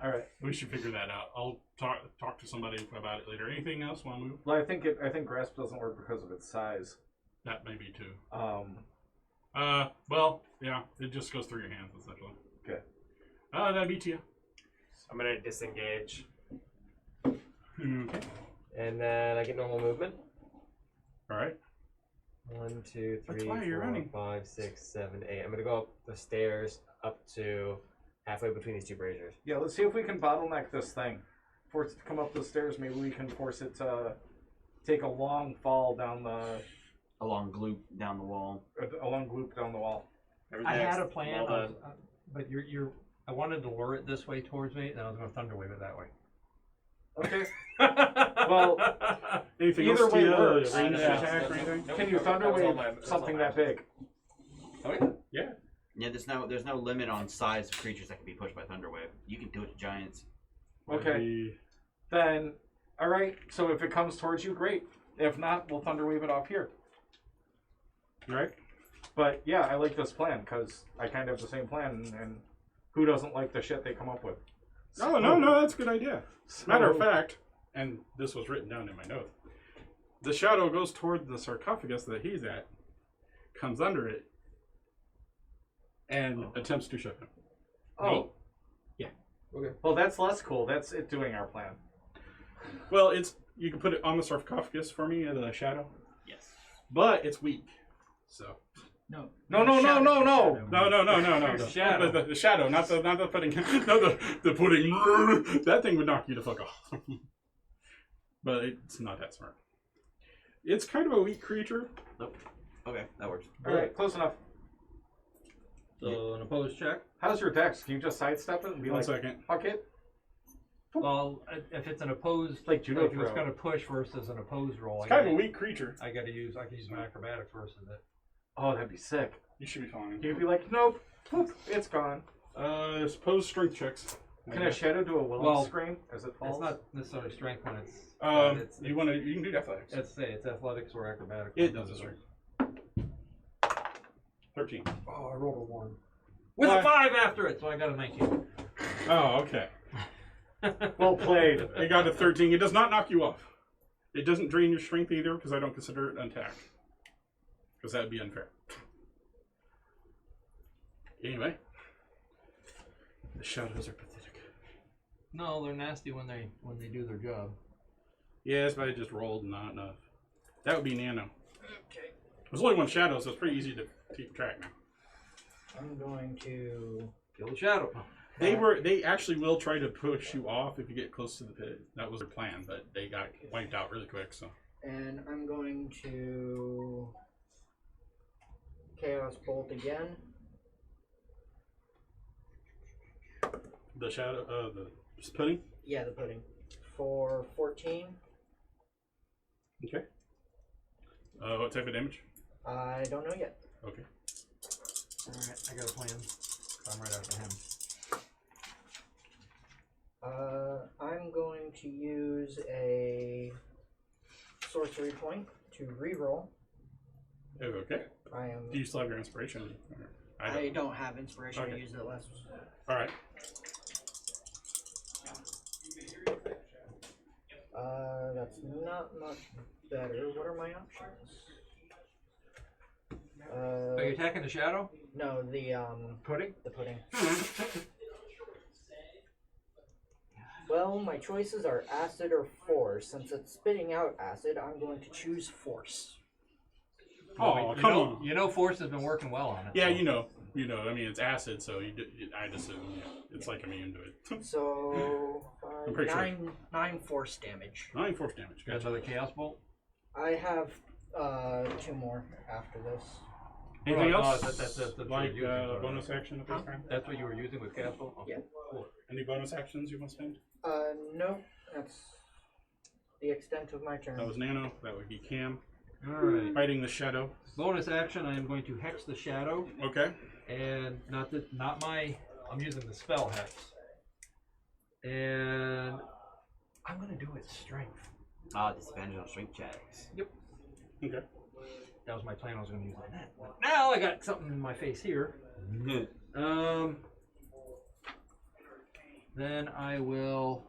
All right. We should figure that out. I'll talk to somebody about it later. Anything else? Want to move? Well, I think grasp doesn't work because of its size. That may be too. Well, yeah, it just goes through your hands essentially. Okay. That'd be to you. I'm gonna disengage. Okay. And then I get normal movement. All right. 1, 2, That's 3, why you're 4, running. 5, 6, 7, 8. I'm gonna go up the stairs up to halfway between these two braziers. Yeah, let's see if we can bottleneck this thing. Force it to come up the stairs. Maybe we can force it to take a long fall down the A long gloop down the wall. a long loop down the wall. I had a plan, but you're. I wanted to lure it this way towards me, and I was going to thunderwave it that way. Okay. Well, Anything either else way to you? works. Range Yeah. attack or anything? Can you thunderwave something that big? Oh yeah. Yeah. Yeah, there's no limit on size of creatures that can be pushed by Thunderwave. You can do it to giants. Okay. Then, all right. So if it comes towards you, great. If not, we'll thunderwave it off here. Right. But yeah, I like this plan because I kind of have the same plan, and who doesn't like the shit they come up with? No, that's a good idea. Matter of fact, and this was written down in my note, the shadow goes toward the sarcophagus that he's at, comes under it, and attempts to shut him. Oh. Yeah. Okay. Well, that's less cool. That's it doing our plan. Well, you can put it on the sarcophagus for me, the shadow. Yes. But it's weak, so. No. The shadow. The shadow, not the pudding. No, the pudding. That thing would knock you the fuck off. But it's not that smart. It's kind of a weak creature. Nope. Okay, that works. All right, close enough. So an opposed check. How's your dex? Can you just sidestep it and be 1 like, second. fuck it? Well, if it's an opposed, Like judo if it's throw. going to push versus an opposed roll, It's kind of a weak creature. I can use my acrobatics versus it. Oh, that'd be sick. You should be fine. You'd be like, nope, poof, it's gone. Suppose strength checks. Can a shadow do a willing scream as it falls? It's not necessarily strength when it's. You can do athletics. It's athletics or acrobatics. It does a strength. 13. Oh, I rolled a 1 with a 5 after it, so I got a 19. Oh, okay. Well played. It got a 13. It does not knock you off. It doesn't drain your strength either because I don't consider it an attack. Because that would be unfair. Anyway. The shadows are pathetic. No, they're nasty when they do their job. Yes, but I just rolled not enough. That would be nano. Okay. There's only one shadow, so it's pretty easy to keep track now. I'm going to kill the shadow. They actually will try to push you off if you get close to the pit. That was their plan, but they got wiped out really quick. So. And I'm going to Chaos Bolt again. The shadow, the pudding. Yeah, the pudding. For 14. Okay. What type of damage? I don't know yet. Okay. Alright, I got a plan. I'm right after him. I'm going to use a sorcery point to reroll. Okay. I am. Do you still have your inspiration? I don't have inspiration. Okay. I used it last. All right. That's not much better. What are my options? Are you attacking the shadow? No, the pudding. The pudding. Well, my choices are acid or force. Since it's spitting out acid, I'm going to choose force. Oh, come on. You know force has been working well on it. Yeah, so. You know. I mean, it's acid, so I'd assume it's like immune to it. So, I'm pretty sure. 9 force damage. 9 force damage. Got another chaos bolt? I have 2 more after this. Anything else? That's like bonus action at this time? That's what you were using with chaos bolt? Yeah. Cool. Any bonus actions you want to spend? No. That's the extent of my turn. That was Nano. That would be Cam. Alright. Fighting the shadow. Bonus action, I am going to hex the shadow. Okay. And I'm using the spell hex. And I'm gonna do it strength. Disadvantage on strength checks. Yep. Okay. That was my plan, I was gonna use that. But now I got something in my face here. Then I will.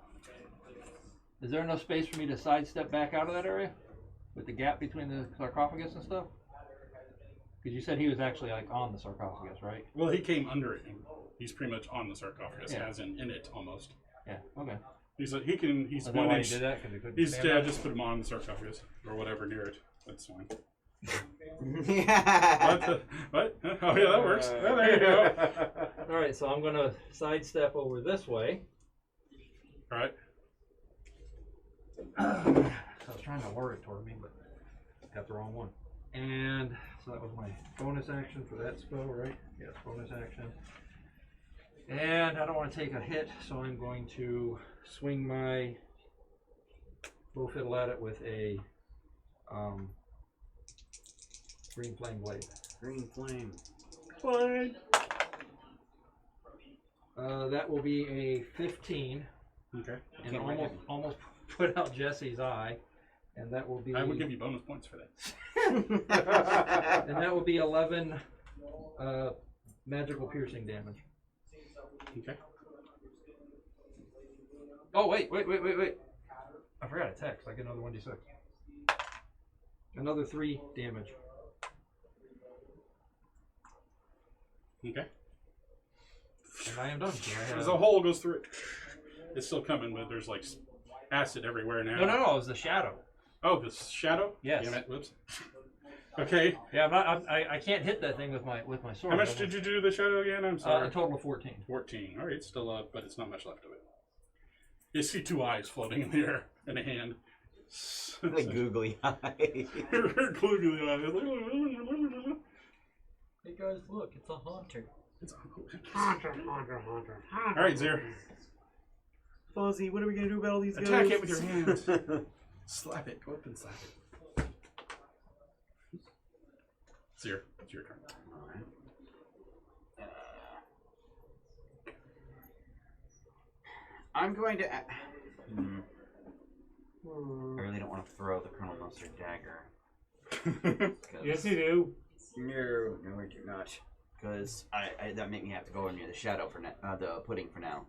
Is there enough space for me to sidestep back out of that area? With the gap between the sarcophagus and stuff? Because you said he was actually like on the sarcophagus, right? Well, he came under it. He's pretty much on the sarcophagus, Yeah. as in it almost. Yeah, okay. He's Is 1 that why inch. he did that? 'Cause he couldn't He's stand up? just put him on the sarcophagus or whatever near it. That's fine. Yeah. What? Oh yeah, that works. Oh, there you go. Alright, so I'm gonna sidestep over this way. All right. So I was trying to lure it toward me, but got the wrong one. And so that was my bonus action for that spell, right? Yes, bonus action. And I don't want to take a hit, so I'm going to swing my bow fiddle at it with a green flame blade. Green flame. Fine. That will be a 15, Okay. and almost put out Jesse's eye, and that will be. I would give you bonus points for that. And that will be 11 magical piercing damage. Okay. Oh wait! I forgot a text. I get another 1d6. Another 3 damage. Okay. And I am done. So I have... As a hole goes through it. It's still coming, but there's like acid everywhere now. No, it was the shadow. Oh, the shadow? Yes. Damn it. Whoops. Okay. Yeah, I can't hit that thing with my sword. How much did you do the shadow again? I'm sorry. A total of 14. 14. All right, it's still up, but it's not much left of it. You see 2 eyes floating in the air and a hand. Like googly eye. Googly eyes. Hey guys, look, it's a haunter. It's haunter. All right, Zir. Fuzzy, what are we gonna do about all these guys? Attack it with your hands. Slap it. Go up and slap it. Zir, it's your turn. I'm going to. I really don't want to throw the Colonel Mustard dagger. Yes, you do. No, I do not. Because that make me have to go near the shadow for the pudding for now.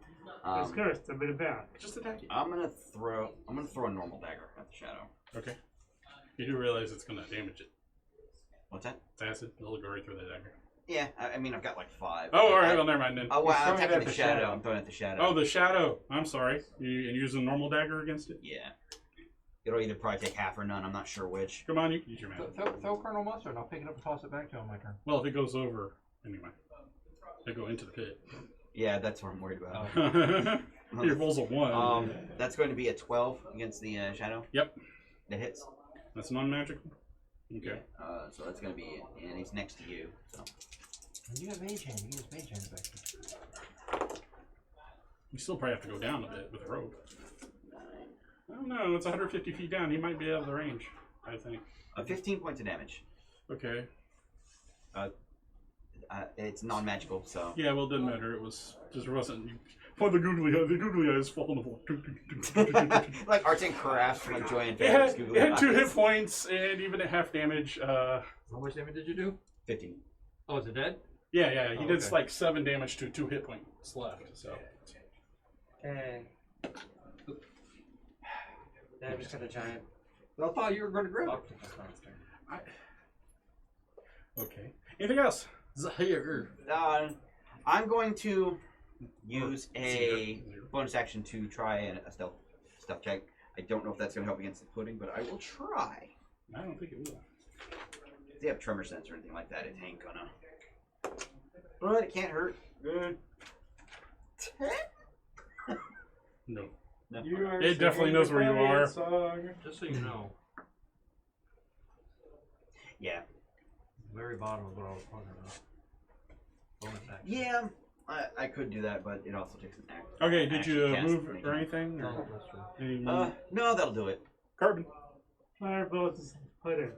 It's cursed. A bit about. Just attack it. I'm gonna throw a normal dagger at the shadow. Okay. You do realize it's gonna damage it. What's that? It's acid. It'll go right through the dagger. Yeah, I mean I've got like 5. Oh, all right. Well, never mind then. Oh, well, I'm throwing it attacking at the the shadow. shadow. I'm throwing at the shadow. Oh, the shadow. I'm sorry. You use a normal dagger against it? Yeah. It'll either probably take half or none. I'm not sure which. Come on, you can use your mana. Throw Colonel Mustard, and I'll pick it up and toss it back to him on my turn. Well, if it goes over, anyway. They go into the pit. Yeah, that's what I'm worried about. Your roll's a 1. That's going to be a 12 against the shadow. Yep. That hits. That's non-magical? Okay. So that's going to be, and he's next to you. So. You got mage hand. You use mage hand back there. You still probably have to go down a bit with rope. I don't know. It's 150 feet down. He might be out of the range, I think. 15 points of damage. Okay. It's non-magical, so. Yeah, well, it didn't matter. It was just wasn't. Oh, the googly eyes falling apart. Like arts and crafts from like Joy and It had, Googly it had 2 eyes. hit points and even at half damage. How much damage did you do? 15. Oh, is it dead? Yeah. He Oh, did okay. like 7 damage to 2 hit points left. So. Okay. Then I just got a giant I thought you were going to grab it. octopus monster. Okay. Anything else? Zahir. I'm going to use a Zero. bonus action to try a stealth check. I don't know if that's going to help against the pudding, but I will try. I don't think it will. If they have tremor sense or anything like that, it ain't gonna. But it can't hurt. Good. 10? No. No. You are It definitely knows where you singing are. a song. Just so you know, Yeah. the very bottom of what I was talking about. Bonus action. Yeah. I could do that, but it also takes an act. Okay, did you Actually, cast move it. or anything? Or No, that's true. any move? No, that'll do it. Carbon. Firebolt is put in.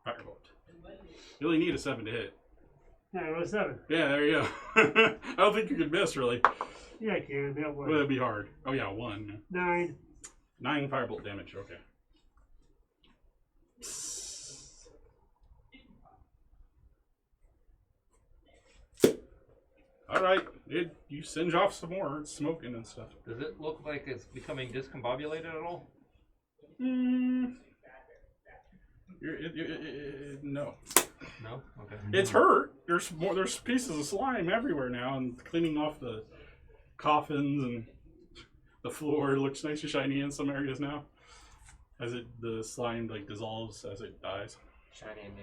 Firebolt. You only need a 7 to hit. Yeah, it was 7. Yeah, there you go. I don't think you could miss, really. Yeah, I can. That Well, one. it'd be hard. Oh, yeah, 1. 9. 9 firebolt damage, okay. Alright, you singe off some more. It's smoking and stuff. Does it look like it's becoming discombobulated at all? No. No? Okay. It's hurt. There's pieces of slime everywhere now, and cleaning off the coffins and the floor looks nice and shiny in some areas now. As the slime like dissolves as it dies. Shiny and new.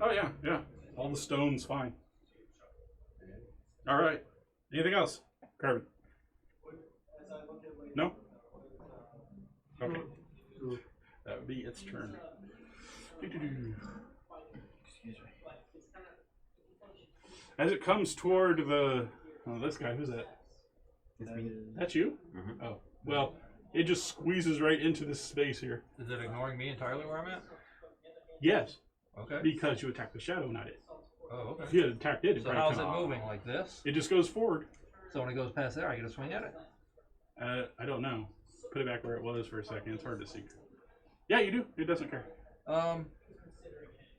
Oh yeah. All the stone's fine. All right. Anything else, Carbon? No. Okay. That would be its turn. Excuse me. As it comes toward this guy, who's that? It's me. That's you? Mhm. Oh, well, it just squeezes right into this space here. Is it ignoring me entirely where I'm at? Yes, Okay. because you attacked the shadow, not it. Oh, If okay. you had attacked it, So how's it moving? Like this? It just goes forward. So when it goes past there, I get a swing at it? I don't know. Put it back where it was for a second. It's hard to see. Yeah, you do. It doesn't care.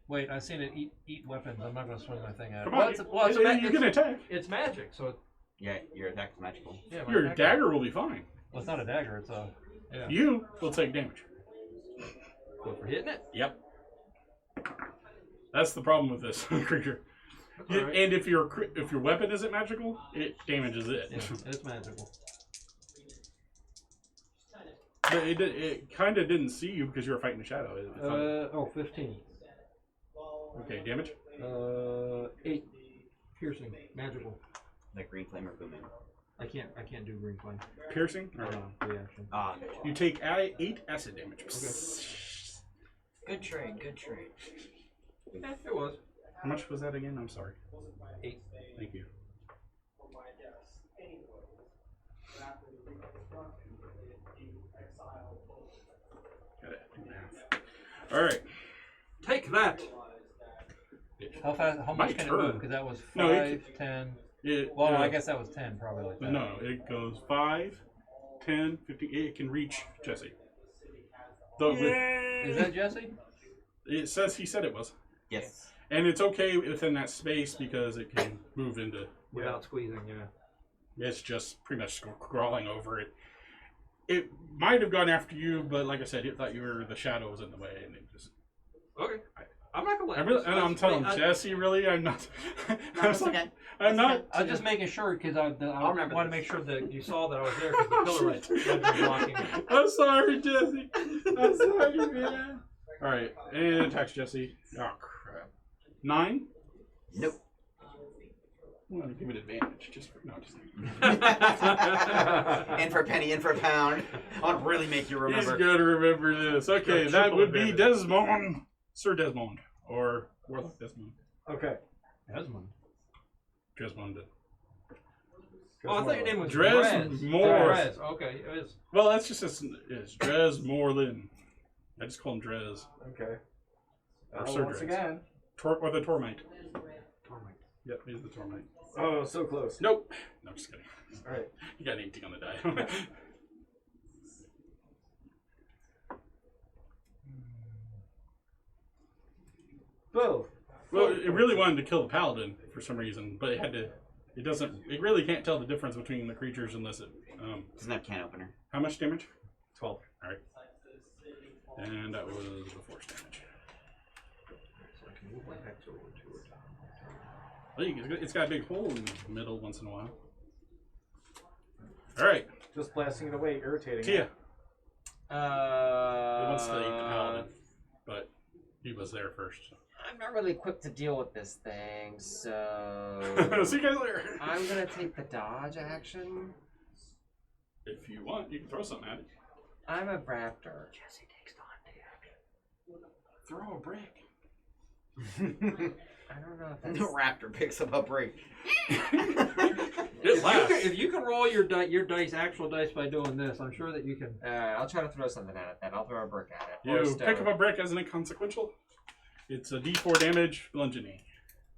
Wait, I've seen it eat weapons. I'm not going to swing my thing at it. Come Well, on, it's you can attack. It's magic, so Yeah, your attack's magical. yeah. my Your attack- dagger will be fine. Well, it's not a dagger. It's a yeah. You will take damage. Go for hitting it. Yep. That's the problem with this creature. All right. And if your weapon isn't magical, it damages it. Yeah, it's magical. But it kind of didn't see you because you were fighting a shadow. It thought- 15. okay, damage. 8 piercing, magical. Like green flame or booming. I can't do green flame. Piercing. Or Reaction. Ah, you take 8 acid damage. Good trade, good trade. Yeah, it was. How much was that again? I'm sorry. 8. Thank you. Gotta do math. All right. Take that. How fast? How My much can it turn. move? Because that was 5, No, it 10. It, Well, I guess that was 10, probably like that. No, it goes 5, 10, 15. It can reach Jesse. Though Is that Jesse? it says he said it was, yes. and it's okay within that space because it can move into. Without squeezing, yeah. It's just pretty much crawling over it. It might have gone after you, but like I said, it thought you were the shadow was in the way, and it just. Okay. I'm not gonna. I'm telling Jesse, really, I'm not. I'm it's okay. I'm not. I'm just making sure because I remember want to this. make sure that you saw that I was there because the pillar was blocking. I'm sorry, Jesse. I'm sorry, man. All right, and attacks Jesse. Oh crap. 9. Nope. I'm gonna give it advantage. Just In for a penny, in for a pound. I want to really make you He's remember. gonna remember this. Okay, Got that triple would be advantage. Desmond, Sir Desmond, or Warlock Desmond. Okay. Desmond. Desmond. Oh, I thought your name was Dresmore. Dres. Okay, it is. Well, that's just it's Dresmorlin. I just call him Dres. Okay. Or Sir Once Dres. again. Or the Tormite. Yep, he's the Tormite. Oh, so close. Nope. No, I'm just kidding. All right. You got an 18 on the die. Boom. Well, it really wanted to kill the paladin for some reason, but it had to. It doesn't. It really can't tell the difference between the creatures unless it. Doesn't have can opener. How much damage? 12. All right. And that was the force damage. So I can move my hex over to it. Well, it's got a big hole in the middle once in a while. All right, Just blasting it away, irritating. Tia. it. It wants to eat the paladin, but he was there first. So. I'm not really equipped to deal with this thing, so See you guys later. I'm gonna take the dodge action. If you want, you can throw something at it. I'm a raptor. Jesse takes the Throw a brick. I don't know if The that's... raptor picks up a break. If you can roll your dice, actual dice, by doing this, I'm sure that you can. I'll try to throw something at it. I'll throw a brick at it. Or You a stone. pick up a brick as an inconsequential. It's a D4 damage, bludgeoning.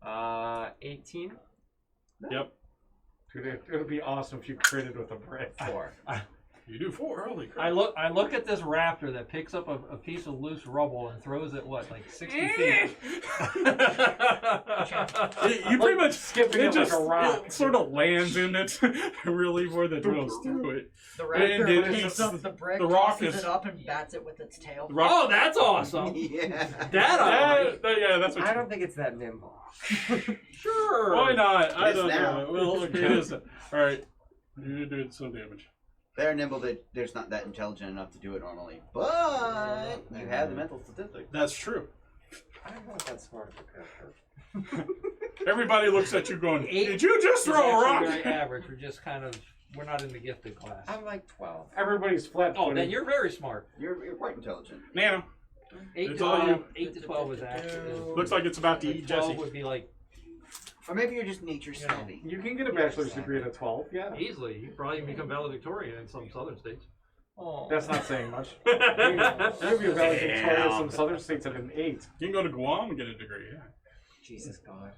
18. Yep. Dude, it would be awesome if you critted with a brick. 4. You do 4. Holy crap. I look at this raptor that picks up a piece of loose rubble and throws it like 60 feet. You pretty much skipping it it just like a rock. It sort of lands in it, really, more than goes through it. The And raptor it picks eats up the brick, the rock tosses is it up, and bats it with its tail. the rock. Oh, that's awesome. Yeah. Yeah, that's what. I don't think it's that nimble. Sure. Why not? I It is don't now. know. Well, okay, it is. All right, you're doing some damage. They're nimble. They're not that intelligent enough to do it normally, but you have the mental statistics. That's true. I don't know if that's smart of a character. Everybody looks at you going, Eight "Did you just It's throw a actually rock?" very average. We're not in the gifted class. I'm like 12. Everybody's flat. Oh, then you're very smart. You're quite intelligent. Nano. 8 It's to all 12. you. 8 to 12 is actually. Looks like it's about to eat 12 Jesse. would be like Or maybe you're just nature savvy. You can get a bachelor's degree at a 12, yeah. easily. You probably become valedictorian in some southern states. Oh. That's not saying much. You can be a valedictorian in some southern states at an 8. You can go to Guam and get a degree. Yeah. Jesus God.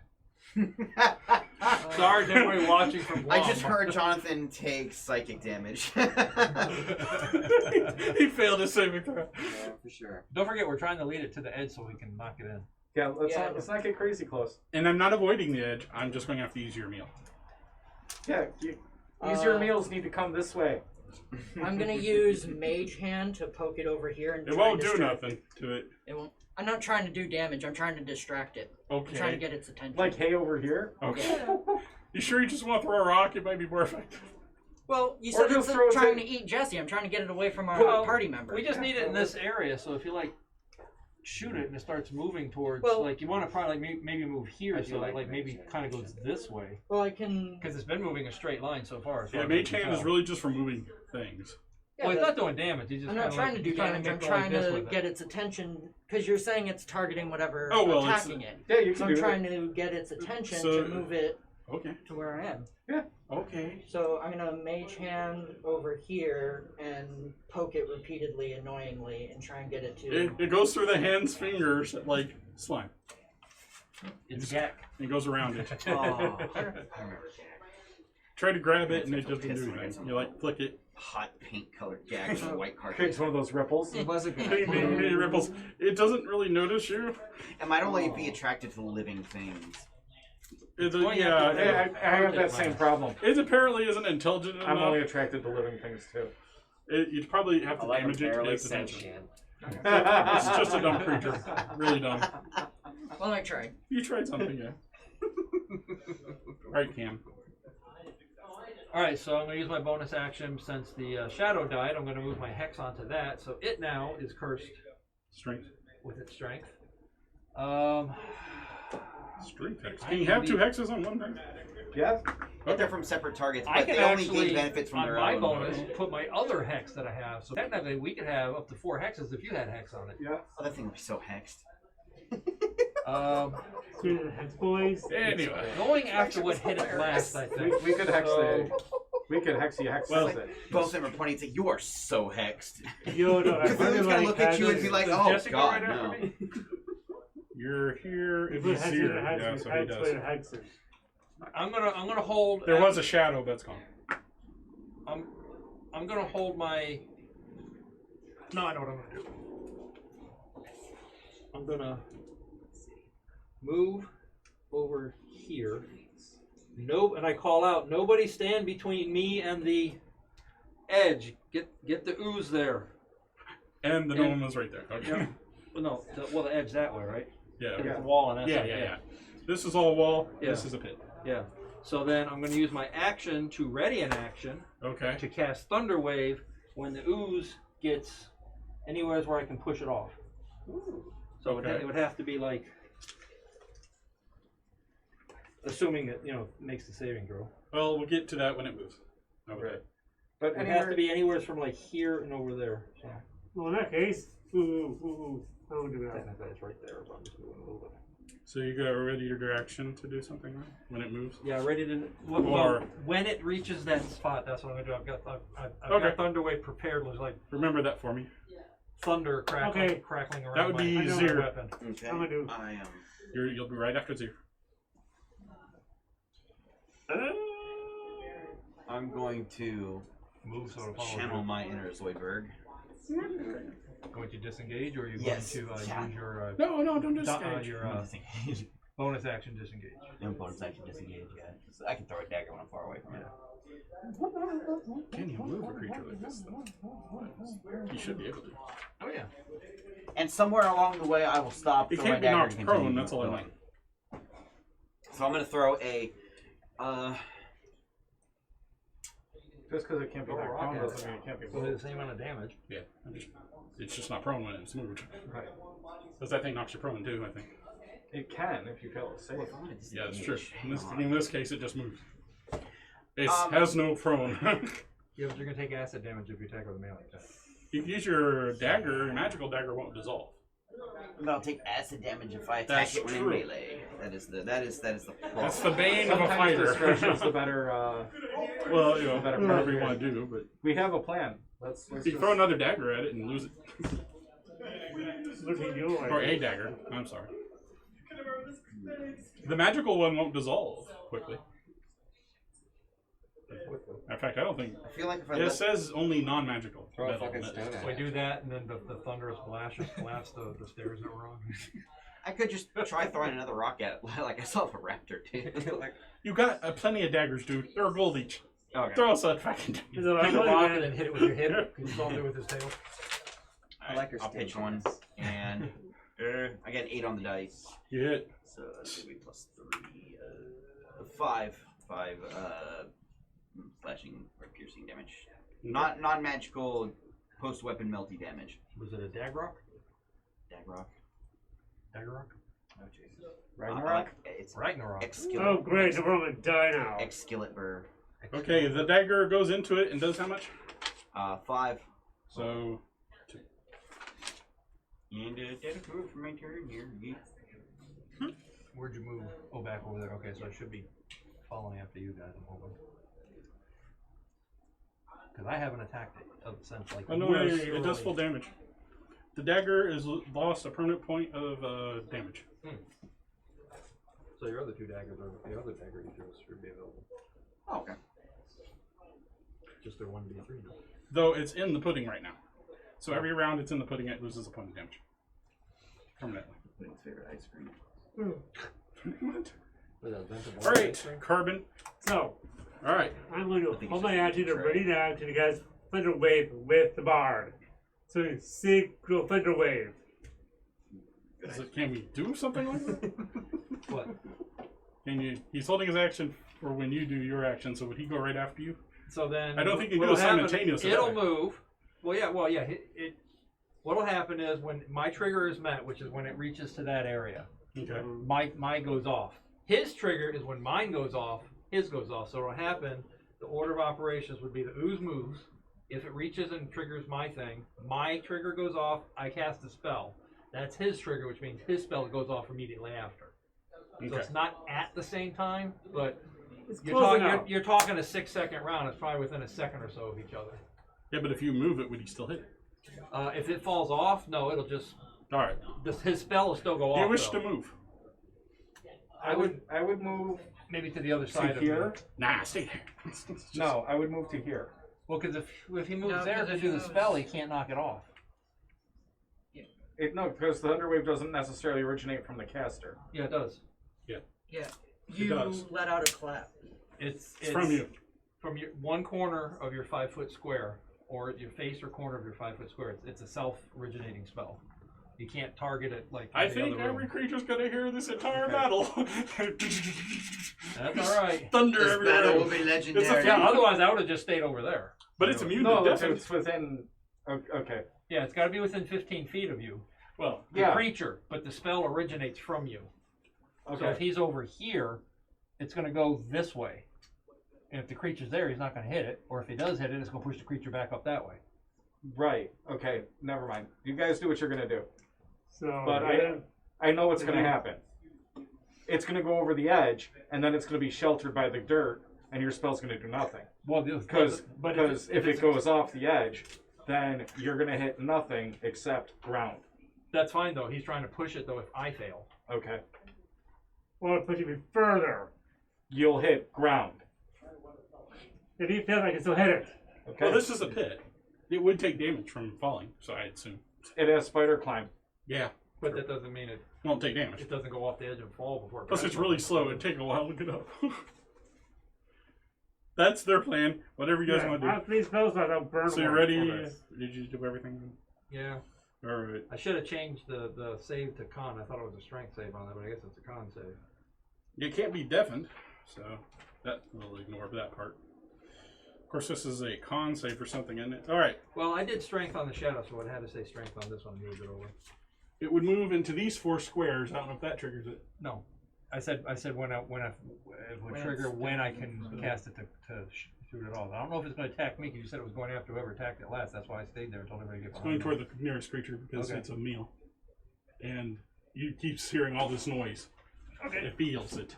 Sorry to everybody watching from Guam. I just heard Jonathan take psychic damage. He failed his saving throw. Yeah, for sure. Don't forget, we're trying to lead it to the edge so we can knock it in. Yeah, let's not get crazy close. And I'm not avoiding the edge. I'm just going to have to use your meal. Yeah, easier meals need to come this way. I'm gonna use Mage Hand to poke it over here and It try won't and do distract nothing to it. It won't. I'm not trying to do damage. I'm trying to distract it. I'm trying to Okay. get its attention. Like hay over here. Okay. You sure you just want to throw a rock? It might be more effective. Well, you Or said it's just throw it trying to- to eat Jesse. I'm trying to get it away from our Well, party members. We just need it in this area, so if you like shoot it and it starts moving towards, Well- like you want to probably maybe move here, I so feel like, like maybe kind of goes this way, Well, I can. because it's been moving a straight line so far. Yeah, Mage Hand is really just for moving things. Yeah, Well, he's that- not doing damage. He's just I'm not kinda trying like, to do you kinda damage. I'm make it like trying this to with it. get its attention because you're saying it's targeting whatever Oh, well, it's- attacking it. Yeah, you So can I'm do trying it. to get its attention So- to move it Okay. to where I am. Okay. So I'm gonna Mage Hand over here and poke it repeatedly, annoyingly, and try and get it to. It goes through the hand's fingers like slime. It's Jack. It goes around it. Oh, I remember Jack. Try to grab it and it It's a doesn't piss do right anything. somewhere. You like flick it. Hot paint colored Jack with a white Creates carpet. one of those ripples. It was a good Bing, bing, bing, ripples. It doesn't really notice you. It might only be attracted to living things. It, Well, you have to- yeah, I have that same problem. it apparently isn't intelligent I'm enough. only attracted to living things too. You'd probably have to I like damage it to barely get its attention. sentient. It's just a dumb creature. Really dumb. Well, I tried. You tried something, yeah. Right, Cam. Alright, so I'm going to use my bonus action since the shadow died. I'm going to move my hex onto that, so it now is cursed Strength. with its strength. Strength hex. I Can you can have be- 2 hexes on one thing? Yeah. But they're from separate targets, I but can they only actually, gain benefits from on their my own. bonus, put my other hex that I have. So technically, we could have up to 4 hexes if you had hex on it. Yeah. Oh, that thing would be so hexed. Screw the hex boys. Anyway. Going after what hit it last, I think. We could hex So- we could hex Well, it. Both of them are pointing and say, "You are so hexed." Yo, no, I Because then it's gonna look at you and be like, Does "Oh Jesse go God, right after no." me? You're here if Put he's hexes here. and Yeah, hexes. so he Hex does. player hexes. I'm gonna hold. There was a shadow, but it's gone. I'm gonna hold my. No, I know what I'm gonna do. I'm gonna move over here. No, and I call out. Nobody stand between me and the edge. Get the ooze there. And the gnome was right there. Okay. Yeah. Well, no, the edge that way, right? Yeah. There's a wall on that Yeah, side. yeah, yeah. This is all wall. Yeah. This is a pit. Yeah. So then I'm going to use my action to ready an action Okay. to cast Thunder Wave when the ooze gets anywhere where I can push it off. So Okay. it would have to be like, assuming that it makes the saving throw. Well, we'll get to that when it moves. Okay. Right. But It has to be anywhere from like here and over there. So Well, in that case, I won't do that. technically it's right there, but I'm just moving a little bit. So you got ready your action to do something right? When it moves? Yeah, ready to. Well, Or- when it reaches that spot, that's what I'm gonna do. I've Okay. got Thunderwave prepared. Looks like Remember that for me. thunder crackling, Okay. crackling around. That would be my zero. weapon. Okay. I'm gonna do. I am. You'll be right after 0. I'm going to Move so to follow. channel my inner Zoidberg. Going to disengage, or are you Yes. going to Yeah. use your No, don't disengage. your bonus action disengage? No bonus action disengage, yeah. So I can throw a dagger when I'm far away from it. Can you move a creature like this, though? You should be able to. Oh yeah. And somewhere along the way, I will stop. It throw can't my be dagger knocked and prone, continue that's all I going. know. So I'm going to throw a. Just because it can't be Throw a knocked rock prone at it. doesn't mean it can't be So moved. the same amount of damage. Yeah. It's just not prone when it's moved. Right. Because that thing knocks you prone too, I think. It can if you fail to save. Yeah, it's true. In this case, it just moves. It has no prone. Yeah, but you're gonna take acid damage if you attack with a melee attack. You can use your dagger. Your magical dagger won't dissolve. But I'll take acid damage if I attack That's it when in true. melee. That is the problem. That's the bane of a Sometimes discretion fighter. is the better. Well, you know, better whatever part you here. want to do, but We have a plan. Let's you just... throw another dagger at it and lose it. Look at you. Or a dagger. I'm sorry. The magical one won't dissolve quickly. In fact, I don't think. I feel like if I It let says only non-magical. Throw a metal, fucking not- stone at We it. do that, and then the thunderous blast the stairs that we're on. I could just try throwing another rock at it, like I saw the raptor did. Like, You got plenty of daggers, dude. They're a gold each. okay. Throw us a fucking dagger. Is it like Pick a that, rock man? and then hit it with your hip. Can you solve it with his tail? I like her I'll pitch one, and I get 8 on the dice. You hit. So that's gonna be plus 3, 5 slashing or piercing damage. Not non-magical post-weapon melty damage. Was it a dag rock? Dagrock. Dagger rock? Oh jeez. Ragnarok? It's Ragnarok. Oh, great. I'm gonna die now. Excalibur. Okay, the dagger goes into it and does how much? 5. So, And that's good for my turn here. Where'd you move? Oh, back over there. Okay, so I should be following after you guys. I'm hoping. Because I haven't attacked it of the sense like. oh no, way it does early. full damage. The dagger is lost a permanent point of damage. So your other two daggers, or the other dagger you chose, should be available. Oh, okay. Just their 1d3 now. Though it's in the pudding right now. So every round it's in the pudding, it loses a point of damage. Permanently. Pudding's favorite ice cream. What? Was that Ventable Alright, ice cream? Carbon. So, Alright. I'm going I to think hold it's my just action to betrayal. ready now to the guy's thunder wave with the bard. So, synchro thunder wave. Can we do something like that? What? Can you? He's holding his action for when you do your action, so would he go right after you? So then I don't think you can do what'll it happen- simultaneously. It'll move. Well, yeah. What'll happen is when my trigger is met, which is when it reaches to that area, Okay. mine goes off. His trigger is when mine goes off. His goes off. So what'll happen? The order of operations would be the ooze moves. If it reaches and triggers my thing, my trigger goes off. I cast a spell. That's his trigger, which means his spell goes off immediately after. So Okay. it's not at the same time, but It's you're close talking. enough. You're talking a 6-second round. It's probably within a second or so of each other. Yeah, but if you move it, would he still hit it? If it falls off, no, it'll just Alright. his spell will still go Do off. you wish though. to move? I would I would move maybe to the other to side here. of the. Nah, stay there. No, I would move to here. Well, because if he moves No, there 'cause to if do he the moves- spell, he can't knock it off. No, because the Thunderwave doesn't necessarily originate from the caster. Yeah, it does. Yeah. It You does. let out a clap. It's From you. From your one corner of your 5-foot square, or your face or corner of your 5-foot square. It's a self-originating spell. You can't target it like. I any think other every room. creature's gonna hear this entire battle. That's all right. Thunder This everywhere. battle will be legendary. It's a Yeah, otherwise I would have just stayed over there. But it's immune No, to if death. it's within. Okay. Yeah, it's got to be within 15 feet of you, Well, the Yeah. creature, but the spell originates from you. So if Okay. he's over here, it's going to go this way. And if the creature's there, he's not going to hit it. Or if he does hit it, it's going to push the creature back up that way. Right. Okay. Never mind. You guys do what you're gonna do. So, But yeah. I know what's gonna happen. it's going to go over the edge, and then it's going to be sheltered by the dirt, and your spell's going to do nothing. Well, Because if it goes off the edge, then you're going to hit nothing except ground. That's fine though. He's trying to push it though. If I fail, Okay. Well, push it even further. You'll hit ground. If he fails, I can still hit it. Okay. Well, this is a pit. It would take damage from falling, so I assume. It has spider climb. Yeah. but that doesn't mean it Won't take damage. it doesn't go off the edge and fall before. It Plus, it's crashes. really slow. It'd take a while to get up. That's their plan. Whatever you guys want to do. Three spells, I don't burn. So you're one. ready? Okay. Did you do everything? Yeah. All right. I should have changed the save to con. I thought it was a strength save on that, but I guess it's a con save. You can't be deafened, so that we'll ignore that part. Of course, this is a con save for something in it. All right. Well, I did strength on the shadow, so it had to say strength on this one. Move it over. It would move into these 4 squares. I don't know if that triggers it. No, I said when it would trigger when I can cast it to shoot it off. I don't know if it's going to attack me because you said it was going after whoever attacked it last. That's why I stayed there until everybody gets. It's going toward the nearest creature because Okay. it's a meal, and you keep hearing all this noise. Okay. It feels it.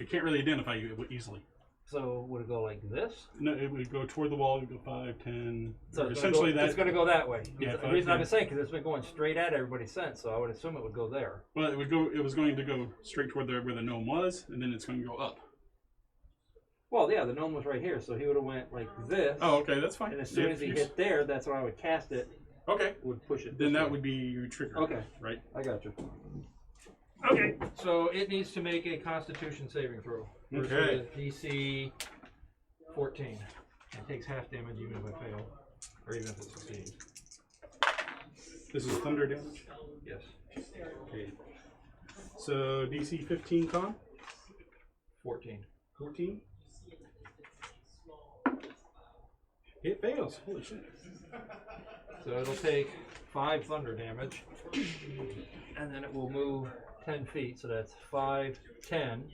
It can't really identify you easily. So would it go like this? No, it would go toward the wall. It would go 5, 10. So it's Essentially, it's going to go that way. Yeah, The 5, reason I've 10. been saying because it's been going straight at everybody since, so I would assume it would go there. Well, it would go. It was going to go straight toward where the gnome was, and then it's going to go up. Well, yeah, the gnome was right here, so he would have went like this. Oh, okay, that's fine. And as soon Yeah, as he you- hit there, that's when I would cast it. Okay. Would push it. Then this that way. would be your trigger. Okay. Right. I got you. Okay. So it needs to make a Constitution saving throw. Versus Okay. DC 14. It takes half damage even if I fail, or even if it succeeds. This is thunder damage. Yes. Okay. So DC 15 con. 14. 14. It fails. Holy shit. So it'll take 5 thunder damage, and then it will move 10 feet. So that's 5, 10.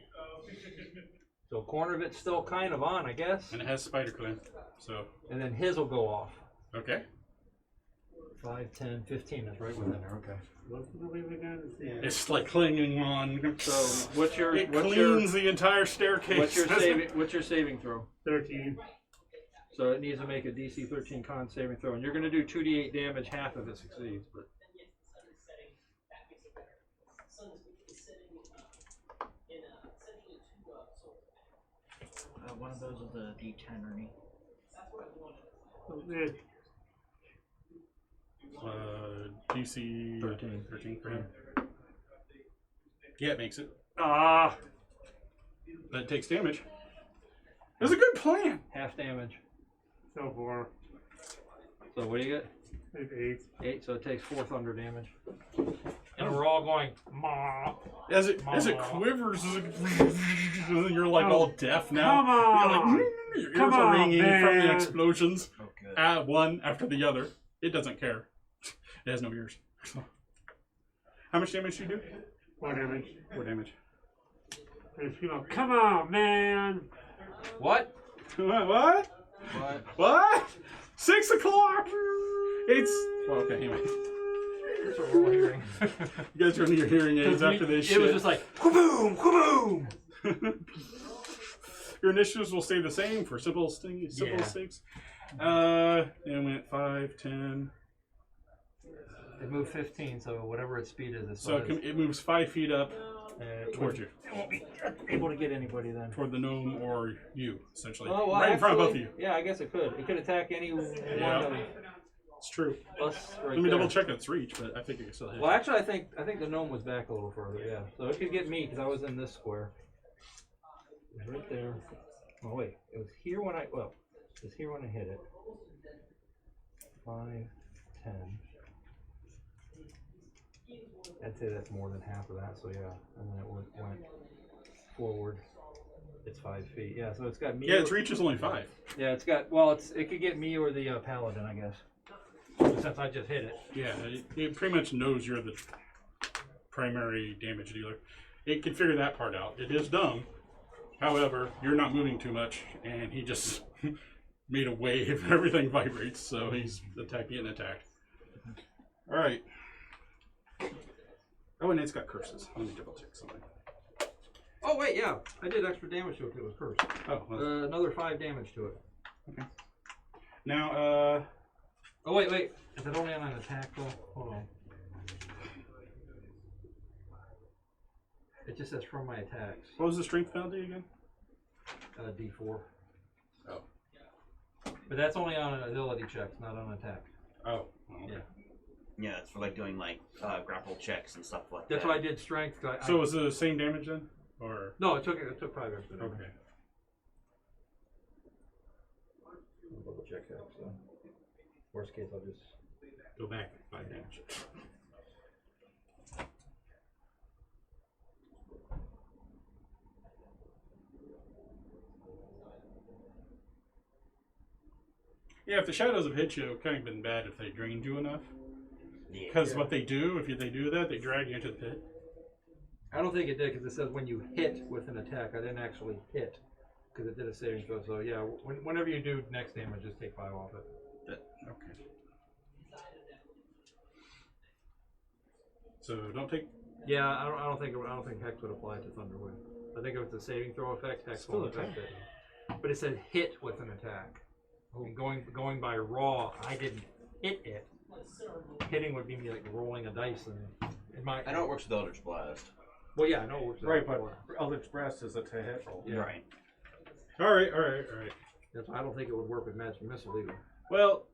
So a corner of it's still kind of on, I guess. And it has spider climb. So. And then his will go off. Okay. 5, 10, 15 is right within there. Okay. It's like clinging on. So what's your It cleans the entire staircase. what's your saving throw? 13. So it needs to make a DC 13 con saving throw, and you're going to do 2d8 damage. Half of it succeeds, but One of those is a D10, Ernie. DC 13. 13 for him. Yeah, it makes it. Ah. That takes damage. It was a good plan. half damage. So far. So what do you get? 8. 8. So it takes 4 thunder damage. And we're all going, ma. As it quivers, you're like all deaf now. Come on. You're like, your ears Come are on, ringing from the man. explosions. Oh, good. One after the other. It doesn't care. It has no ears. How much damage do you do? 4 damage. 4 damage. And scream out, come on, man. What? What? What? What? 6 o'clock. It's well, okay. Anyway, That's what we're all hearing. you guys are in your hearing aids after this. It was just like, kaboom, kaboom. Your initiatives will stay the same for simple stakes. And went 5, 10. It moved 15, so whatever its speed is, it's So it moves 5 feet up towards you, It won't be able to get anybody then. toward the gnome or you, essentially, Oh, well, right in front of both of actually, you. Yeah, I guess it could. It could attack any one of It's true. us right Let me there. double check its reach, but I think it can still hit. Well, actually, I think the gnome was back a little further. Yeah, so it could get me because I was in this square. It was right there. Oh wait, it was here when it was here when I hit it. 5, 10. I'd say that's more than half of that. So yeah, and then it went forward. It's 5 feet. Yeah, so it's got me. Yeah, its reach is only 5. Yeah, it's got. Well, it could get me or the paladin, I guess. Since I just hit it. Yeah, it pretty much knows you're the primary damage dealer. It can figure that part out. It is dumb. However, you're not moving too much, and he just made a wave. Everything vibrates, so he's getting attacked. All right. Oh, and it's got curses. Let me double check something. Oh wait, yeah, I did extra damage to it. It was cursed. Oh, well, Another 5 damage to it. now, Oh wait. Is it only on an attack though? Hold on. It just says from my attacks. what was the strength penalty again? D4. Oh. But that's only on ability checks, not on attack. Oh. Okay. Yeah. Yeah, it's for like doing like grapple checks and stuff like That's that. why I did strength. So was it the same damage then, or No, it took 5 extra damage. okay? I'll double check that. So. Worst case, I'll just. Go back 5 damage. Yeah, if the shadows have hit you, it would kind of been bad if they drained you enough. Because what they do, if they do that, they drag you into the pit. I don't think it did because it says when you hit with an attack. I didn't actually hit because it did a saving throw. So yeah, whenever you do next damage, just take 5 off it. Okay. So don't take. Yeah, I don't think Hex would apply to Thunderwave. I think if it's a saving throw effect, Hex Still won't affect it. But it said hit with an attack. And going by raw, I didn't hit it. Hitting would be like rolling a dice, and it might. I know it works with Eldritch Blast. Well, yeah, I know it works. Right, but Eldritch Blast is a to hit roll. Yeah. Right. All right. That's why I don't think it would work with Magic Missile either. Well,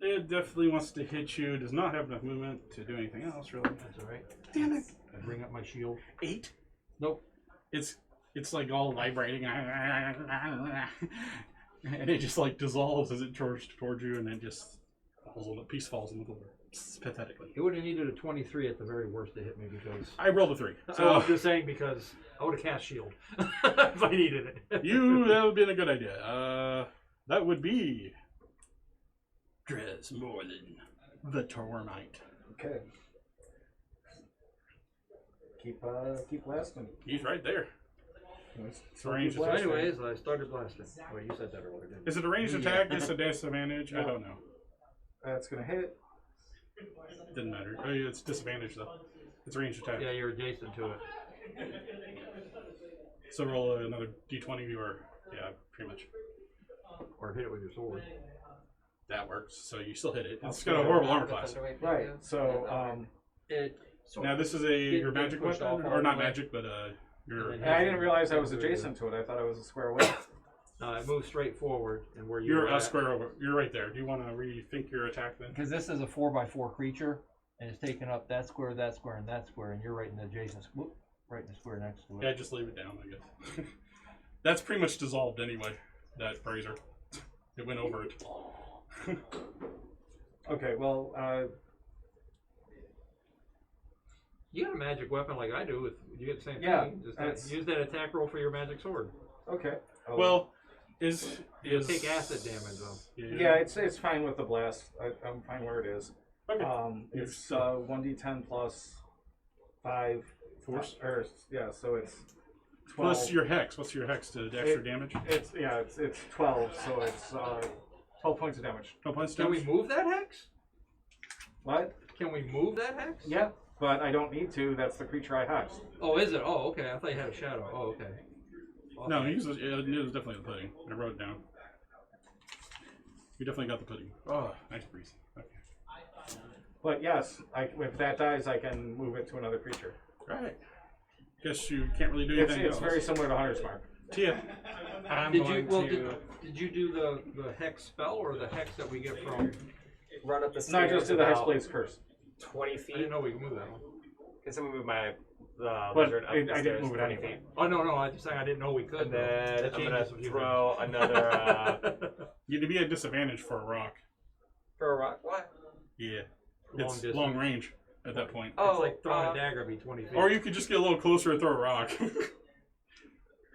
it definitely wants to hit you. Does not have enough movement to do anything else, really. That's all right. Damn it! I bring up my shield. 8. Nope. It's like all vibrating, and it just like dissolves as it charges towards you, and then just a piece falls on the floor. It's pathetically. It would have needed a 23 at the very worst to hit me because. I rolled a 3. So I'm just saying because I would have cast shield if I needed it. that would have been a good idea. That would be Drez more than the Tormite. Okay. Keep blasting. He's right there. So Range keep attack. blasting. Anyways, I started blasting. Oh, you said that earlier, didn't you? Is it a ranged attack? It's a disadvantage. I No. don't know. That's gonna hit. Didn't matter. Oh, yeah, it's disadvantage though. It's a ranged attack. Yeah, you're adjacent to it. So roll another d20 or yeah, pretty much. Or hit it with your sword. That works. So you still hit it. It's Okay. got a horrible armor class. Right. So It. Now this is your magic pushed weapon, off or all not the way. magic, but your. And and I didn't realize I was adjacent to it. I thought I was a square away. It moves straight forward, and where You're you're a at, square over. You're right there. Do you want to rethink your attack then? Because this is a 4x4 creature, and it's taking up that square, and that square, and you're right in the adjacent, right in the square next to it. Yeah, just leave it down, I guess. That's pretty much dissolved anyway. That brazier. It went over it. Okay. Well. you got a magic weapon like I do. You get the same Yeah, thing. Just that's- use that attack roll for your magic sword. Okay. Well, is Take acid damage though. Yeah, it's fine with the blast. I'm fine where it is. Okay. It's 1d10 plus 5 Force? So it's 12. Plus your hex. What's your hex to extra damage? It's 12, so it's 12 points of damage. 12 points Can we damage. move that hex? What? Can we move that hex? Yeah, but I don't need to. That's the creature I hexed. Oh, is it? Oh, okay. I thought you had a shadow. Oh, okay. No, it was definitely the pudding. I wrote it down. You definitely got the pudding. Oh, nice breeze. Okay. But yes, if that dies, I can move it to another creature. Right. Guess you can't really do It's anything else. very similar to Hunter's Mark. Tia. I'm Did going you well? to Did you do the hex spell or the hex that we get from? Run up the No, stairs. I just did the about Hexblade's Curse. 20 I feet. didn't know we could move that one. Guess I'm gonna move my But lizard up I the didn't stairs move it 20 anyway. feet. Oh no, I just saying I didn't know we could. And then That I'm gonna changes a few throw another You'd be at disadvantage for a rock. for a rock. What? Yeah. Long It's distance. long range at that point. It's like throwing a dagger be 20 feet. Or you could just get a little closer and throw a rock.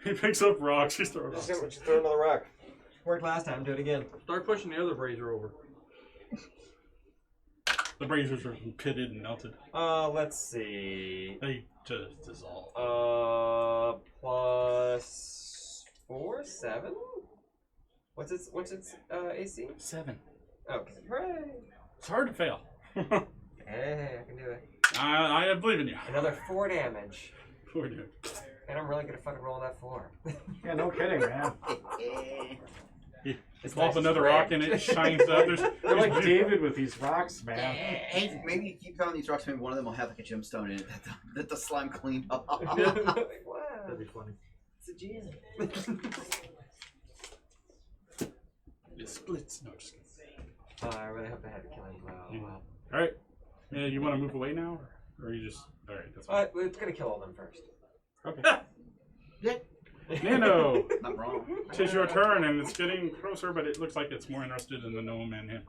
He picks up rocks, he's throwing rocks. Just throw another rock. Worked last time. Do it again. Start pushing the other brazier over. The brazers are pitted and melted. Let's see. They just dissolve. Plus 4, 7. What's its AC? 7. Okay. Hooray! It's hard to fail. Hey, I can do it. I believe in you. Another 4 damage. 4 damage. And I'm really gonna fucking roll that floor. Yeah, no kidding, man. You plop another rock and it shines up. You're like David with these rocks, man. Hey, maybe you keep throwing these rocks. Maybe one of them will have like a gemstone in it that the slime cleaned up. That'd be funny. It's a gem. It splits. No, just kidding. I really hope I had to kill him. Wow. All right. You want to move away now, or you just? All right, that's fine. It's gonna kill all them first. Okay. Nano, Not wrong. tis your turn, and it's getting closer, but it looks like it's more interested in the gnome and him.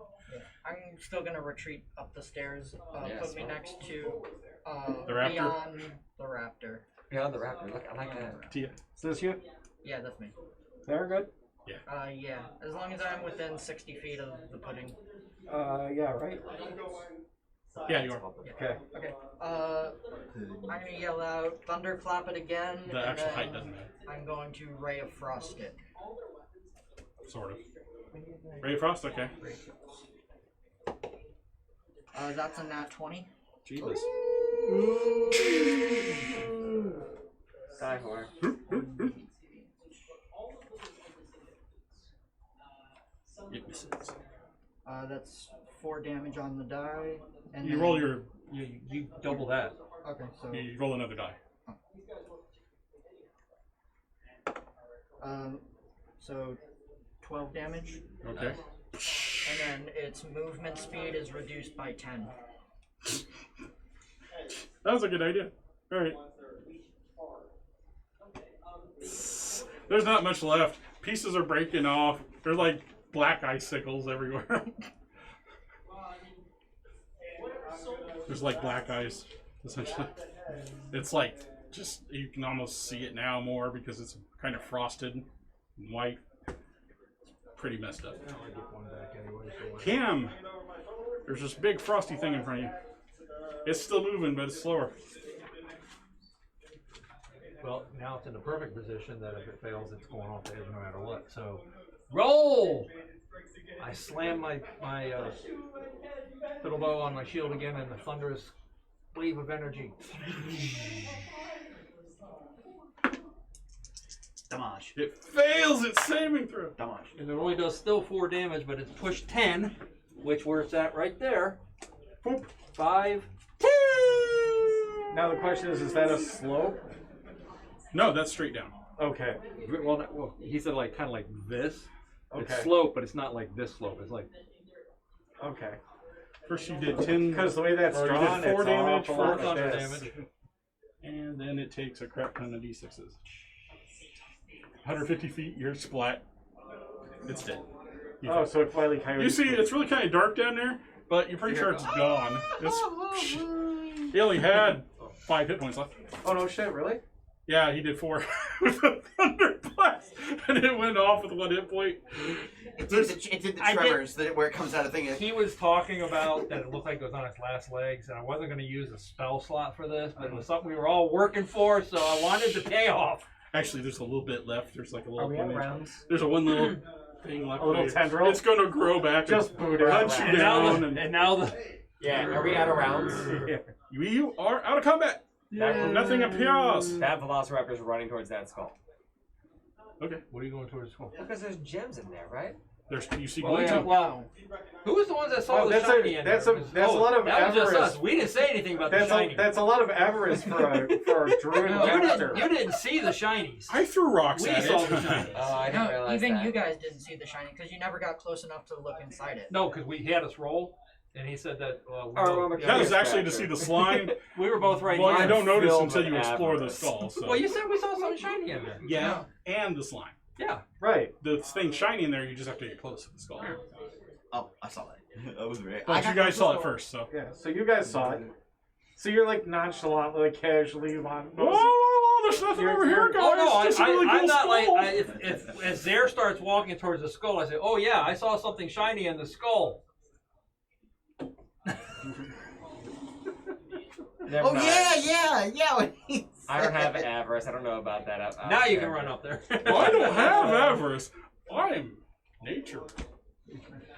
I'm still gonna retreat up the stairs. Yeah, Put me smart. next to The raptor? beyond the raptor. Beyond the raptor. Look, I like that. Tia. Is this you? Yeah, that's me. They're good? Yeah. As long as I'm within 60 feet of the pudding. Yeah, right? Yeah, you are. Okay. Okay. I'm gonna yell out, thunderclap it again. The and actual then height doesn't matter. I'm going to ray of frost it. Sort of. Ray of Frost, okay. That's a nat 20. Jeebus. Die whore. It misses. That's 4 damage on the die. And You then- roll your. You double that. Okay, so You roll another die. so 12 damage. Okay. And then its movement speed is reduced by 10. That was a good idea. All right. There's not much left. Pieces are breaking off. There's like black icicles everywhere. There's like black ice, essentially. It's like just you can almost see it now more because it's kind of frosted and white. Pretty messed up. I get one back anyway. So Cam, there's this big frosty thing in front of you. It's still moving, but it's slower. Well, now it's in the perfect position that if it fails, it's going off the edge no matter what. So, roll! I slam my fiddle bow on my shield again, and the thunderous wave of energy. Damage. It fails its saving throw. Damage. And it only does still 4 damage, but it's pushed 10, which where it's at right there. Boop. 5. Now the question is that a slope? No, that's straight down. Okay. Well, he said like kind of like this. Okay. It's slope, but it's not like this slope. It's like Okay. First you did 10. Because the way that's or you drawn, did 4 it's damage, awful 4 lot thunder like this. damage. And then it takes a crap ton of d6s. 150 feet, you're splat. It's dead. Oh, so it finally kind of. You see, it's really kind of dark down there, but you're pretty sure it's gone. He only had 5 hit points left. Oh no shit! Really? Yeah, he did 4 with a thunder blast, and it went off with 1 hit point. It did the tremors where it comes out of thing. He was talking about that it looked like it was on its last legs, and I wasn't going to use a spell slot for this, but it was something we were all working for, so I wanted the payoff. Actually, there's a little bit left. There's like a little. Are we out of rounds? There's a one little thing left. A little tendril? It's going to grow back. Just and boot it. punch you And now down. the, and now the Yeah, are we out of rounds? You are out of combat. Nothing appears. That Velociraptor is running towards that skull. Okay. What are you going towards the skull? Because there's gems in there, right? There's you see. Oh, one, yeah, two. wow. Who was the ones that saw Oh, the that's shiny a- in that's there? a- that's a lot of that was just avarice. us. We didn't say anything about the That's shiny. that's a lot of avarice for a druid you, master. you didn't see the shinies. I threw rocks We at saw it. the shinies. Oh, I didn't No, realize even that. you guys didn't see the shiny because you never got close enough to look inside it. No, because he had us roll, and he said that we, Oh, both, well, That was actually to see the slime. we were both right Well, here. you don't notice filled until with you explore the avarice. skull. So. Well, you said we saw something shiny in there. Yeah, and the slime. Yeah. Right. The thing shiny in there, you just have to get close to the skull. Oh, I saw that. That was great. But you guys saw it first, so. Yeah. So you guys saw it. So you're like nonchalantly, like casually on. Oh, there's nothing You're- over here, guys. Oh no, Just a really I'm cool not skull. like if as Zare starts walking towards the skull, I say, "Oh yeah, I saw something shiny in the skull." Never Oh mind. yeah. When he I don't said have it. avarice. I don't know about that. Now you can run up there. Well, I don't have avarice. I am nature.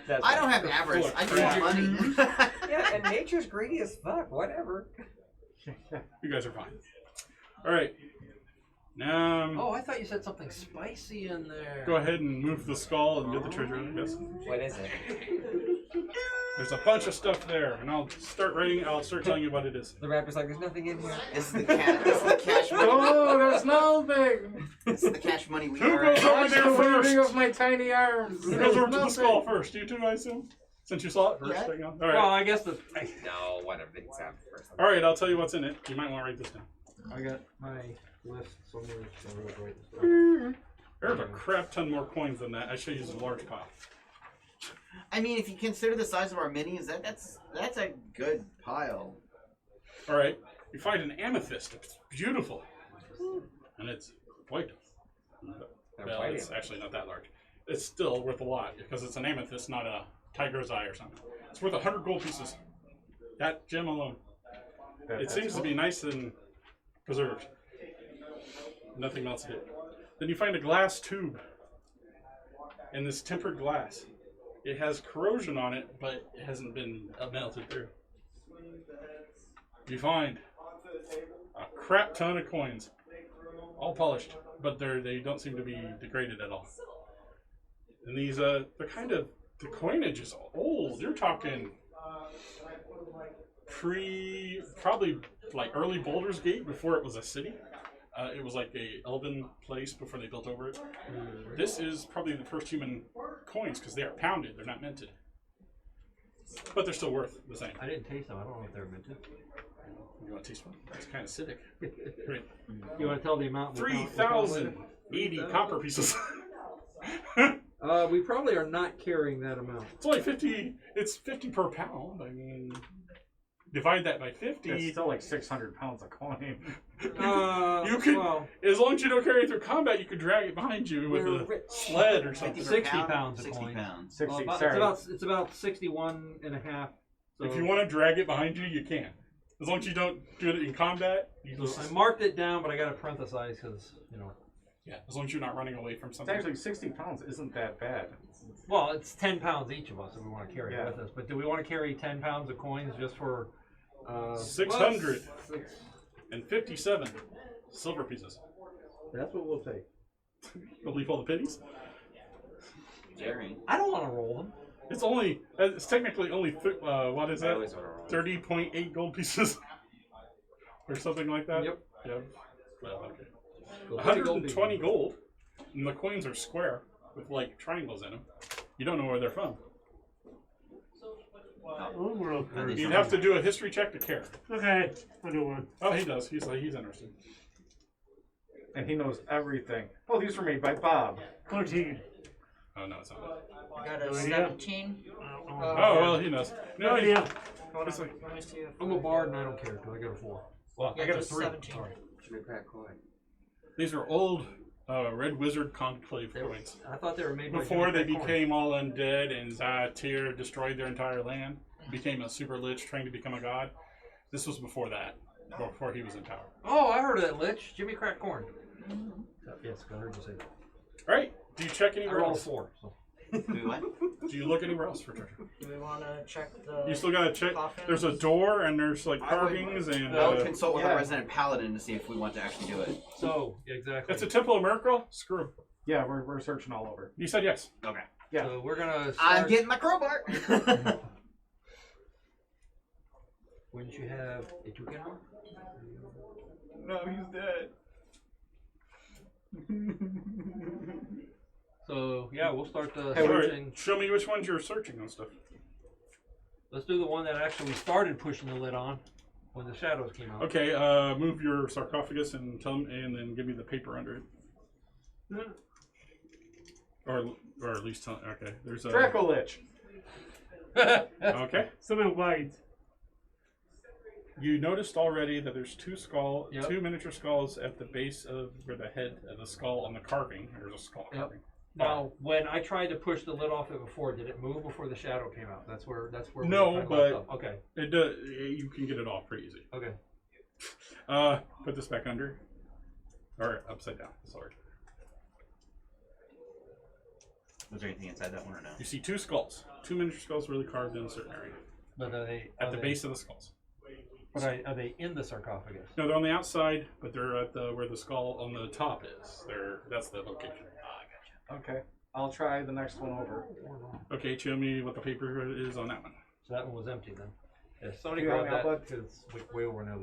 That's I don't right. have avarice. I just want money. Yeah, and nature's greedy as fuck. Whatever. You guys are fine. All right. Oh, I thought you said something spicy in there. Go ahead and move the skull and get the treasure, I guess. What is it? There's a bunch of stuff there, and I'll start telling you what it is. The rapper's like, there's nothing in here. This is the cash money. Oh, there's nothing. This is the cash money we Who earn. goes over there first? Of my tiny arms. Who goes over to the skull first? You two, I assume? Since you saw it first. Yeah. Hang on. All Well, right. I guess the No, whatever. It's out first. All right, I'll tell you what's in it. You might want to write this down. I got my list somewhere. So I'm gonna write this down. There's a crap ton more coins than that. I should use a large pile. I mean, if you consider the size of our minis, that's a good pile. All right. You find an amethyst. It's beautiful. And it's white. Well, it's actually not that large. It's still worth a lot because it's an amethyst, not a tiger's eye or something. It's worth 100 gold pieces. That gem alone. It seems to be nice and preserved. Nothing melts it. Then you find a glass tube. And this tempered glass. It has corrosion on it, but it hasn't been melted through. You find a crap ton of coins. All polished, but they don't seem to be degraded at all. And these, the coinage is old. You're talking probably like early Baldur's Gate before it was a city. It was like a elven place before they built over it. This is probably the first human coins because they are pounded. They're not minted. But they're still worth the same. I didn't taste them. I don't know if they're minted. You want to taste one? It's kind of acidic. Great. You want to tell the amount? 3,080 copper pieces. We probably are not carrying that amount. It's only 50. It's 50 per pound. I mean, divide that by 50. It's still like 600 pounds of coin. You could, as long as you don't carry it through combat, you could drag it behind you with a sled or something. 60 pounds of 60 coin. pounds. 60. It's about 61 and a half. So If you want to drag it behind you, you can. As long as you don't do it in combat, you just, I marked it down, but I got to parenthesize because, you know. yeah. As long as you're not running away from It's something. actually 60 pounds isn't that bad. Well, it's 10 pounds each of us if we want to carry Yeah. it with us. But do we want to carry 10 pounds of coins just for 657 silver pieces. That's what we'll take. You'll leave all the pennies. Jerry. I don't want to roll them. It's technically only what is I that? always want to roll. 30.8 gold pieces, or something like that. Yep. Yep. Well, okay. So 120 gold, and the coins are square with like triangles in them. You don't know where they're from. Overall, You'd have to do a history check to care. okay, I'll do one. Oh, he does. He's interested. And he knows everything. Oh, these were made by Bob. 14. Oh no, it's not. I got a No idea. 17. Oh well, he knows. No he- idea. Hold It's on, like- let me see if I'm a bard and I don't care because I got a 4. Well, Yeah, I got a just 3. 17. Sorry. Should we crack coin? These are old Red Wizard Conclave coins. I thought they were made by Before they Jimmy Crack became all undead and Zatir destroyed their entire land, became a super lich trying to become a god. This was before that, before he was in power. Corn. Oh, I heard of that lich. Jimmy Crack Corn. Yes, I heard you say that. All right, do you check I anywhere rolled a else? 4. So. Do what? Do you look anywhere else for treasure? Do we want to check the You still gotta check. coffins? There's a door and there's like I would- carvings and I would consult with yeah. our resident paladin to see if we want to actually do it. So, exactly. it's a Temple of Miracle. Screw. Yeah, we're searching all over. You said yes. Okay. Yeah. So we're gonna. I'm Start, getting my crowbar. Wouldn't you have a toucan one? No, he's dead. So yeah, we'll start the All right, searching. show me which ones you're searching on stuff. Let's do the one that actually started pushing the lid on when the shadows came out. Okay, move your sarcophagus and tell them, and then give me the paper under it. Or at least tell. Okay, there's a. Dracolich. Okay. Something white. You noticed already that there's two Yep. miniature skulls at the base of where the head of the skull on the carving. There's a skull Yep. carving. Now, when I tried to push the lid off it before, did it move before the shadow came out? That's where. No, we kinda but- left off. Okay. It does. You can get it off pretty easy. Okay. Put this back under, or upside down. Sorry. Was there anything inside that one or no? You see two skulls, two miniature skulls, really carved in a certain area But are they at are the they- base of the skulls. But are they in the sarcophagus? No, they're on the outside, but they're at the where the skull on the top is. That's the location. Okay. I'll try the next one over. Okay, show me what the paper is on that one. So that one was empty then. Yeah, somebody Here, grab that Albert. because it's way over now.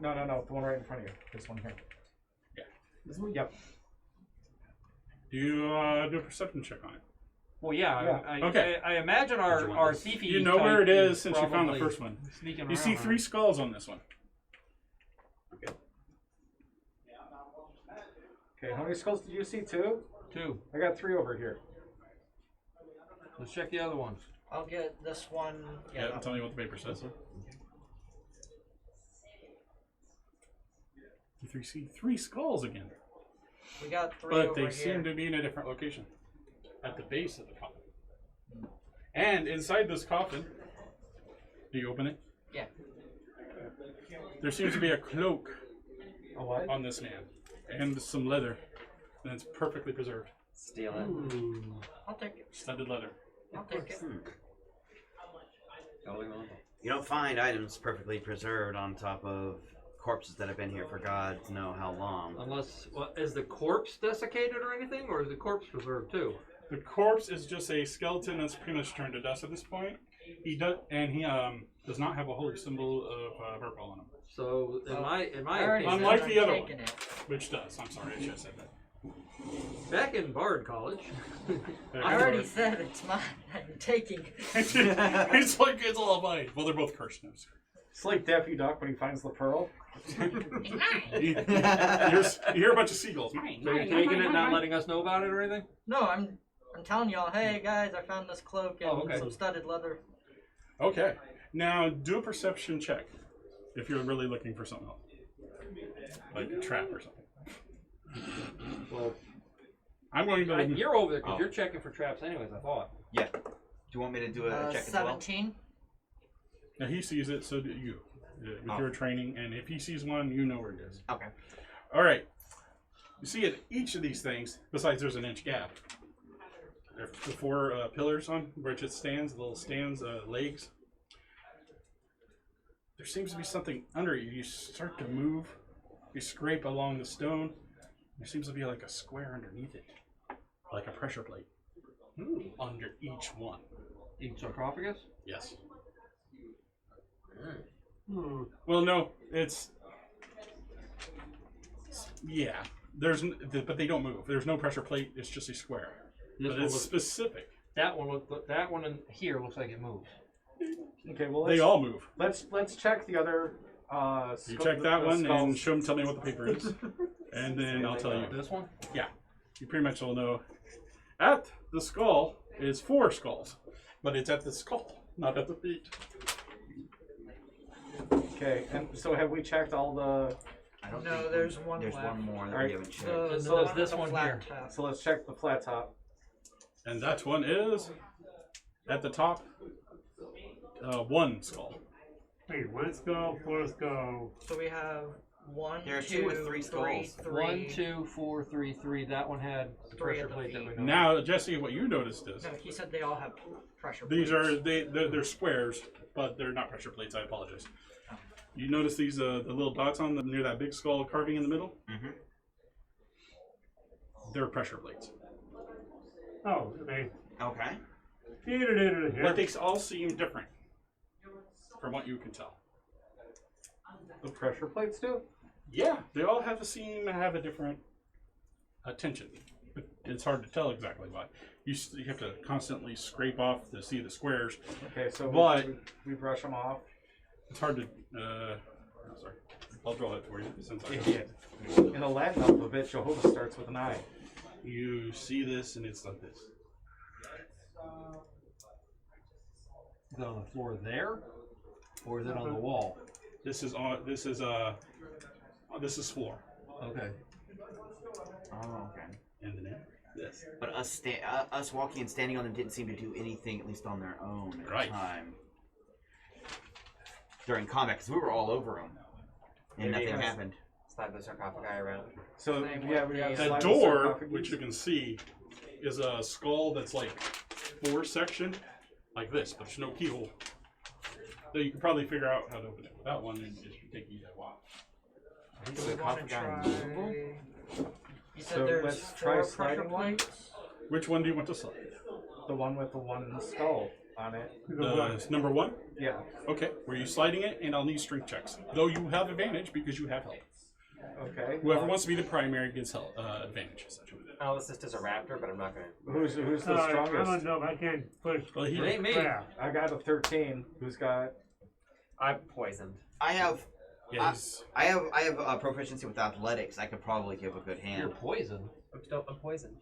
No, the one right in front of you. This one here. Yeah. This one? Yep. Do you do a perception check on it? Well, yeah. Yeah. Okay. I imagine our thiefy. You know where it type is since you found the probably first one. Sneaking You see around, 3 skulls on this one. Okay, how many skulls did you see? 2? 2. I got 3 over here. Let's check the other ones. I'll get this one. Yeah, that tell me what the paper says. You see 3 skulls again. We got 3 But over they here. seem to be in a different location. At the base of the coffin. And inside this coffin, do you open it? Yeah. There seems to be a cloak A what? on this man. And some leather. And it's perfectly preserved. Steal it. I'll take it. Studded leather. I'll take it. You don't find items perfectly preserved on top of corpses that have been here for God to know how long. Unless, well, is the corpse desiccated or anything, or is the corpse preserved too? The corpse is just a skeleton that's pretty much turned to dust at this point. He does not have a holy symbol of purple on him. So, in my I already opinion, said Unlike I'm the other taking one. it. Which does. I'm sorry, I should have said that. back in Bard College, I already said it's mine. I'm taking it. It's like it's all mine. Well, they're both cursed now. It's like Daffy Duck when he finds the pearl. You hear a bunch of seagulls. Mine, so you're mine, taking mine, it, mine, not mine. letting us know about it or anything? No, I'm telling y'all, hey guys, I found this cloak and Oh, okay. some studded leather. Okay. Now do a perception check if you're really looking for something else, like a trap or something. Well, I'm going to. you're over there because you're checking for traps anyways, I thought. Yeah. Do you want me to do a check as well? 17. Now he sees it, so do you. With your training, and if he sees one, you know where it is. Okay. All right. You see at each of these things, besides there's an inch gap. There are the 4 pillars on which it stands, the little stands, legs. There seems to be something under it. You start to move. You scrape along the stone. There seems to be like a square underneath it, like a pressure plate. Under each one. Each sarcophagus? Yes. Well, no, yeah. But they don't move. There's no pressure plate. It's just a square. This But one it's looks, specific. that one in here looks like it moves. Okay, well They all move. let's check the other. You check that the one and skulls. tell me what the paper is, and then I'll tell you. This one? Yeah, you pretty much will know. At the skull is 4 skulls, but it's at the skull, not at the feet. Okay, and so have we checked all the? I don't No, think there's one There's left. one more that Alright. we haven't checked. And The there's one this with the one flat here. top. So let's check the flat top. And that one is at the top. 1 skull. Wait, 1 skull, 4 skull. So we have 1, There are 2, two with 3 3, skulls. 3. 1, 2, 4, 3, 3. That one had the 3 pressure at the plate that feet. we know. Now, Jesse, what you noticed is No, he said they all have pressure these plates. are they're squares, but they're not pressure plates. I apologize. You notice these the little dots on near that big skull carving in the middle? Mm-hmm. They're pressure plates. Oh, okay. Okay. But they all seem different, from what you can tell. The pressure plates do. Yeah, they all have a different tension. But it's hard to tell exactly why. You have to constantly scrape off to see the squares. Okay, so But we brush them off. it's hard to. Sorry, I'll draw it for you since I. In the Latin alphabet, Jehovah starts with an I. You see this, and it's like this. Is it on the floor there? Or is it on the wall? This is on. This is floor. Okay. Oh, okay. And then this. But us walking and standing on them didn't seem to do anything, at least on their own at Right. the time. During combat, because we were all over them. And Maybe nothing yes. happened. Slide the sarcophagi around. So Same yeah, with we have the, The slide door, sarcophagus. which you can see, is a skull that's like 4 section, like this, but there's no keyhole. So you can probably figure out how to open it without one and just take you a while. Do we want to try? You said So there's let's 4 try pressure sliding one. plates. Which one do you want to slide? The one with the one skull on it. Number 1? Yeah. Okay, were you sliding it? And I'll need strength checks. Though you have advantage because you have health. Okay. Whoever wants to be the primary gets advantage, essentially. I'll assist as a raptor, but I'm not gonna. Who's the I strongest? don't know. I can't push. Well, he It ain't me. crap. I got a 13. Who's got? I'm poisoned. I have Yeah, he's, I have proficiency with athletics. I could probably give a good You're hand. poisoned. I'm poisoned.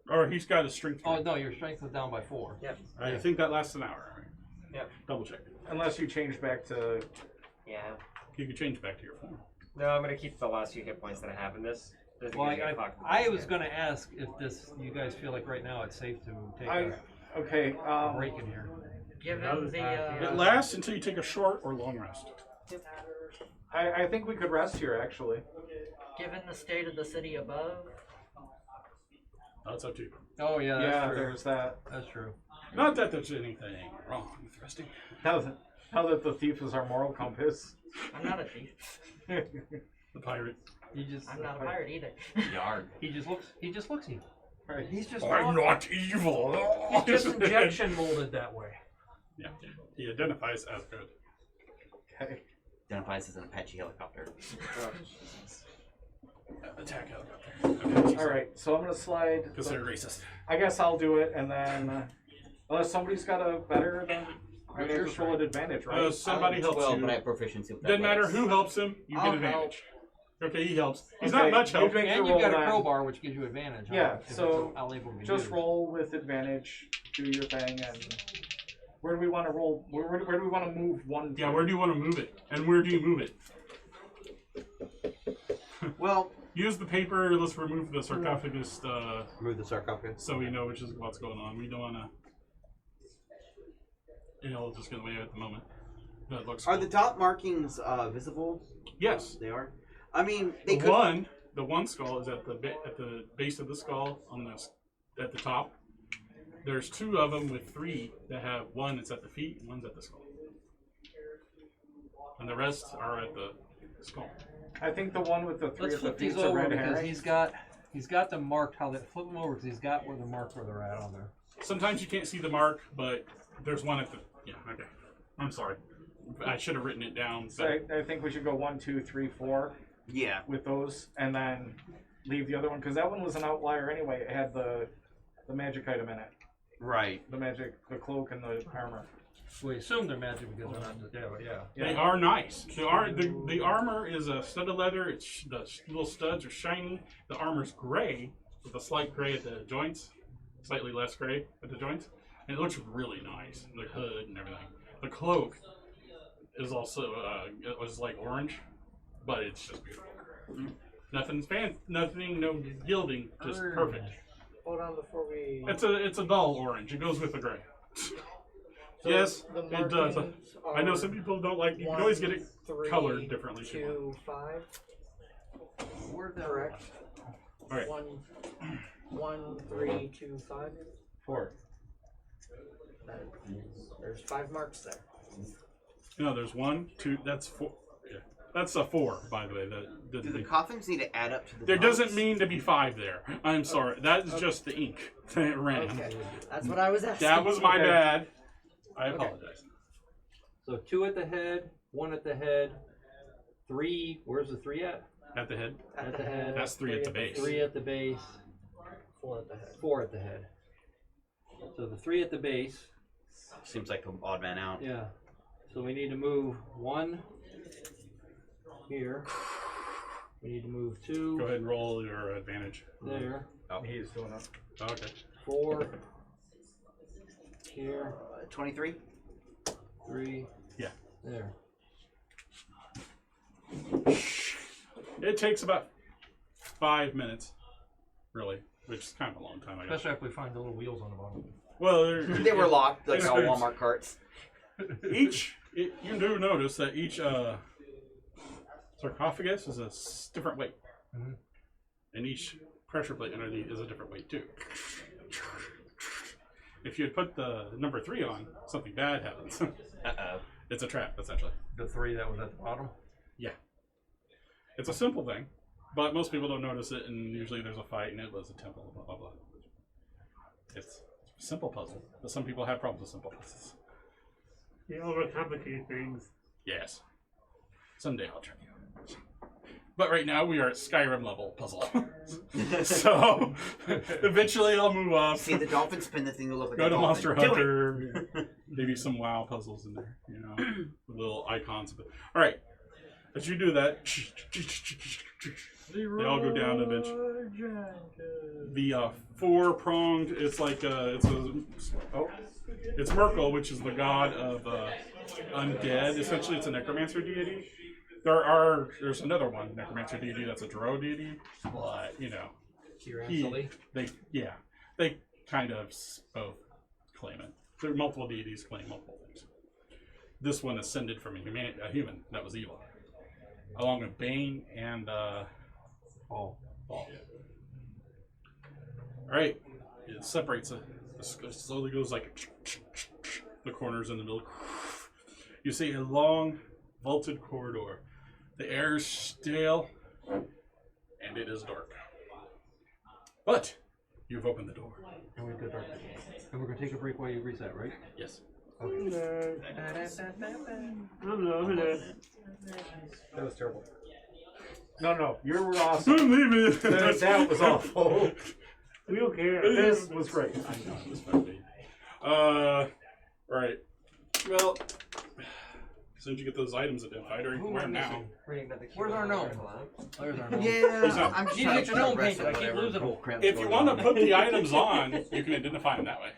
or he's got a strength. Oh no, your strength was down by 4. Yep. I think that lasts an hour. Right? Yep. Double check. Unless you change back to. Yeah. You can change back to your form. No, I'm gonna keep the last few hit points that I have in this. Doesn't Well, give me a clock. I was gonna ask if this, you guys feel like right now it's safe to take Okay. a break in here. Given the It lasts until you take a short or long rest. I think we could rest here actually. given the state of the city above, That's up to you. Oh yeah, that's Yeah, true. there's that. That's true. Not that there's anything wrong with resting. Now that the thief is our moral compass. I'm not a thief. The pirate. He just I'm not a pirate either. Yard. he just looks evil. Right. He's just I'm not evil. He's just injection molded that way. Yeah, he identifies as good. Okay. Identifies as an Apache helicopter. Attack helicopter. Okay, All right. So I'm gonna slide. consider racist. I guess I'll do it, and then unless somebody's got a better, then I just roll at advantage, right? Somebody helps 12, you. but I have proficiency with Doesn't matter athletics. who helps him, you I'll get advantage. Okay, he helps. He's Okay, not much help. you make And the you've roll got a then. crowbar, which gives you advantage. Yeah, if it's so unable to be Just used. roll with advantage. Do your thing, and where do we want to roll? Where do we want to move one? Yeah, to? where do you want to move it? And where do you move it? Well, Use the paper. Let's remove the sarcophagus Move the sarcophagus. so we know which is what's going on. We don't want to. I'll just get away at the moment. That looks. are cool. the dot markings visible? Yes. They are. I mean, they The could. one skull is at the base of the skull on at the top. There's 2 of them with 3 that have one that's at the feet and one's at the skull, and the rest are at the skull. I think the one with the 3 Let's of the flip these feet is a over red because herring. he's got them marked. How they flip them over because he's got where the mark where they're at on there. Sometimes you can't see the mark, but there's one at the. Yeah. Okay. I'm sorry. I should have written it down. So I think we should go 1, 2, 3, 4 Yeah. with those, and then leave the other one because that one was an outlier anyway. It had the magic item in it, Right. the cloak and the armor. We assume they're magic because they're not. Yeah, but yeah. They are nice. The armor is a stud of leather. The little studs are shiny. The armor's gray with a slight gray at the joints, slightly less gray at the joints, and it looks really nice. The hood and everything. The cloak is also it was like orange, but it's just beautiful. Nothing, no gilding, just perfect. Hold on before we. It's a dull orange. It goes with the gray. So Yes, the it does. markings I know are some people don't like. You can always get it colored differently. if you want. 2, 5. Where'd that Correct. All right. 1, 3, 2, 5. 4. There's 5 marks there. No, there's 1, 2. That's 4. Yeah, that's a 4, by the way. Do the coffins need to add up to the There dots? doesn't mean to be 5 there. I'm sorry. That is just the ink that ran. Okay, that's what I was asking. That was my bad. I apologize. So 2 at the head, 1 at the head, 3. Where's the 3 at? At the head. At the head. That's 3 at the base. 3 at the base. 4 at the head. 4 at the head. So the 3 at the base. Seems like an odd man out. Yeah. So we need to move 1 here. We need to move 2 Go ahead and roll your advantage. there. Oh, he's doing it. Okay. 4 here. 23? 3. Yeah. There. It takes about 5 minutes, really, which is kind of a long time, I guess. Especially if we find the little wheels on the bottom. Well, They were locked, like it's- all Walmart carts. You do notice that each sarcophagus is a different weight, and each pressure plate underneath is a different weight too. If you had put the number 3 on, something bad happens. It's a trap, essentially. The 3 that was at the bottom? Yeah. It's a simple thing, but most people don't notice it, and usually there's a fight, and it was a temple, blah, blah, blah. It's a simple puzzle, but some people have problems with simple puzzles. You overcomplicate things. Yes. Someday I'll train you. But right now we are at Skyrim level puzzle. So eventually I'll move up. See the dolphin spin the thing to look like Go a to dolphin. Monster Do it. Hunter. Maybe some WoW puzzles in there, you know, with little icons. All right. As you do that, they all go down eventually. The 4-pronged. It's like it's Merkel, which is the god of undead. Essentially, it's a necromancer deity. There's another one, necromancer deity, that's a drow deity, but you know, they kind of both claim it. There are multiple deities claim multiple things. This one ascended from a human that was evil, along with Bane and All right, it separates it. It slowly goes like the corners in the middle. You see a long vaulted corridor. The air is stale, and it is dark. But you've opened the door. And we're good. And we're gonna take a break while you reset, right? Yes. Okay. I'm loving it. That was terrible. No, you were awesome. I'm leaving. That was awful. We don't care. This was great. I know, it was funny. Right. Well, as soon as you get those items identified, or wear them now. Where's our gnome? There's our gnome. Yeah, I'm just You trying need to your gnome progress painted. I or keep whatever. losing them. If you want to put the items on, you can identify them that way.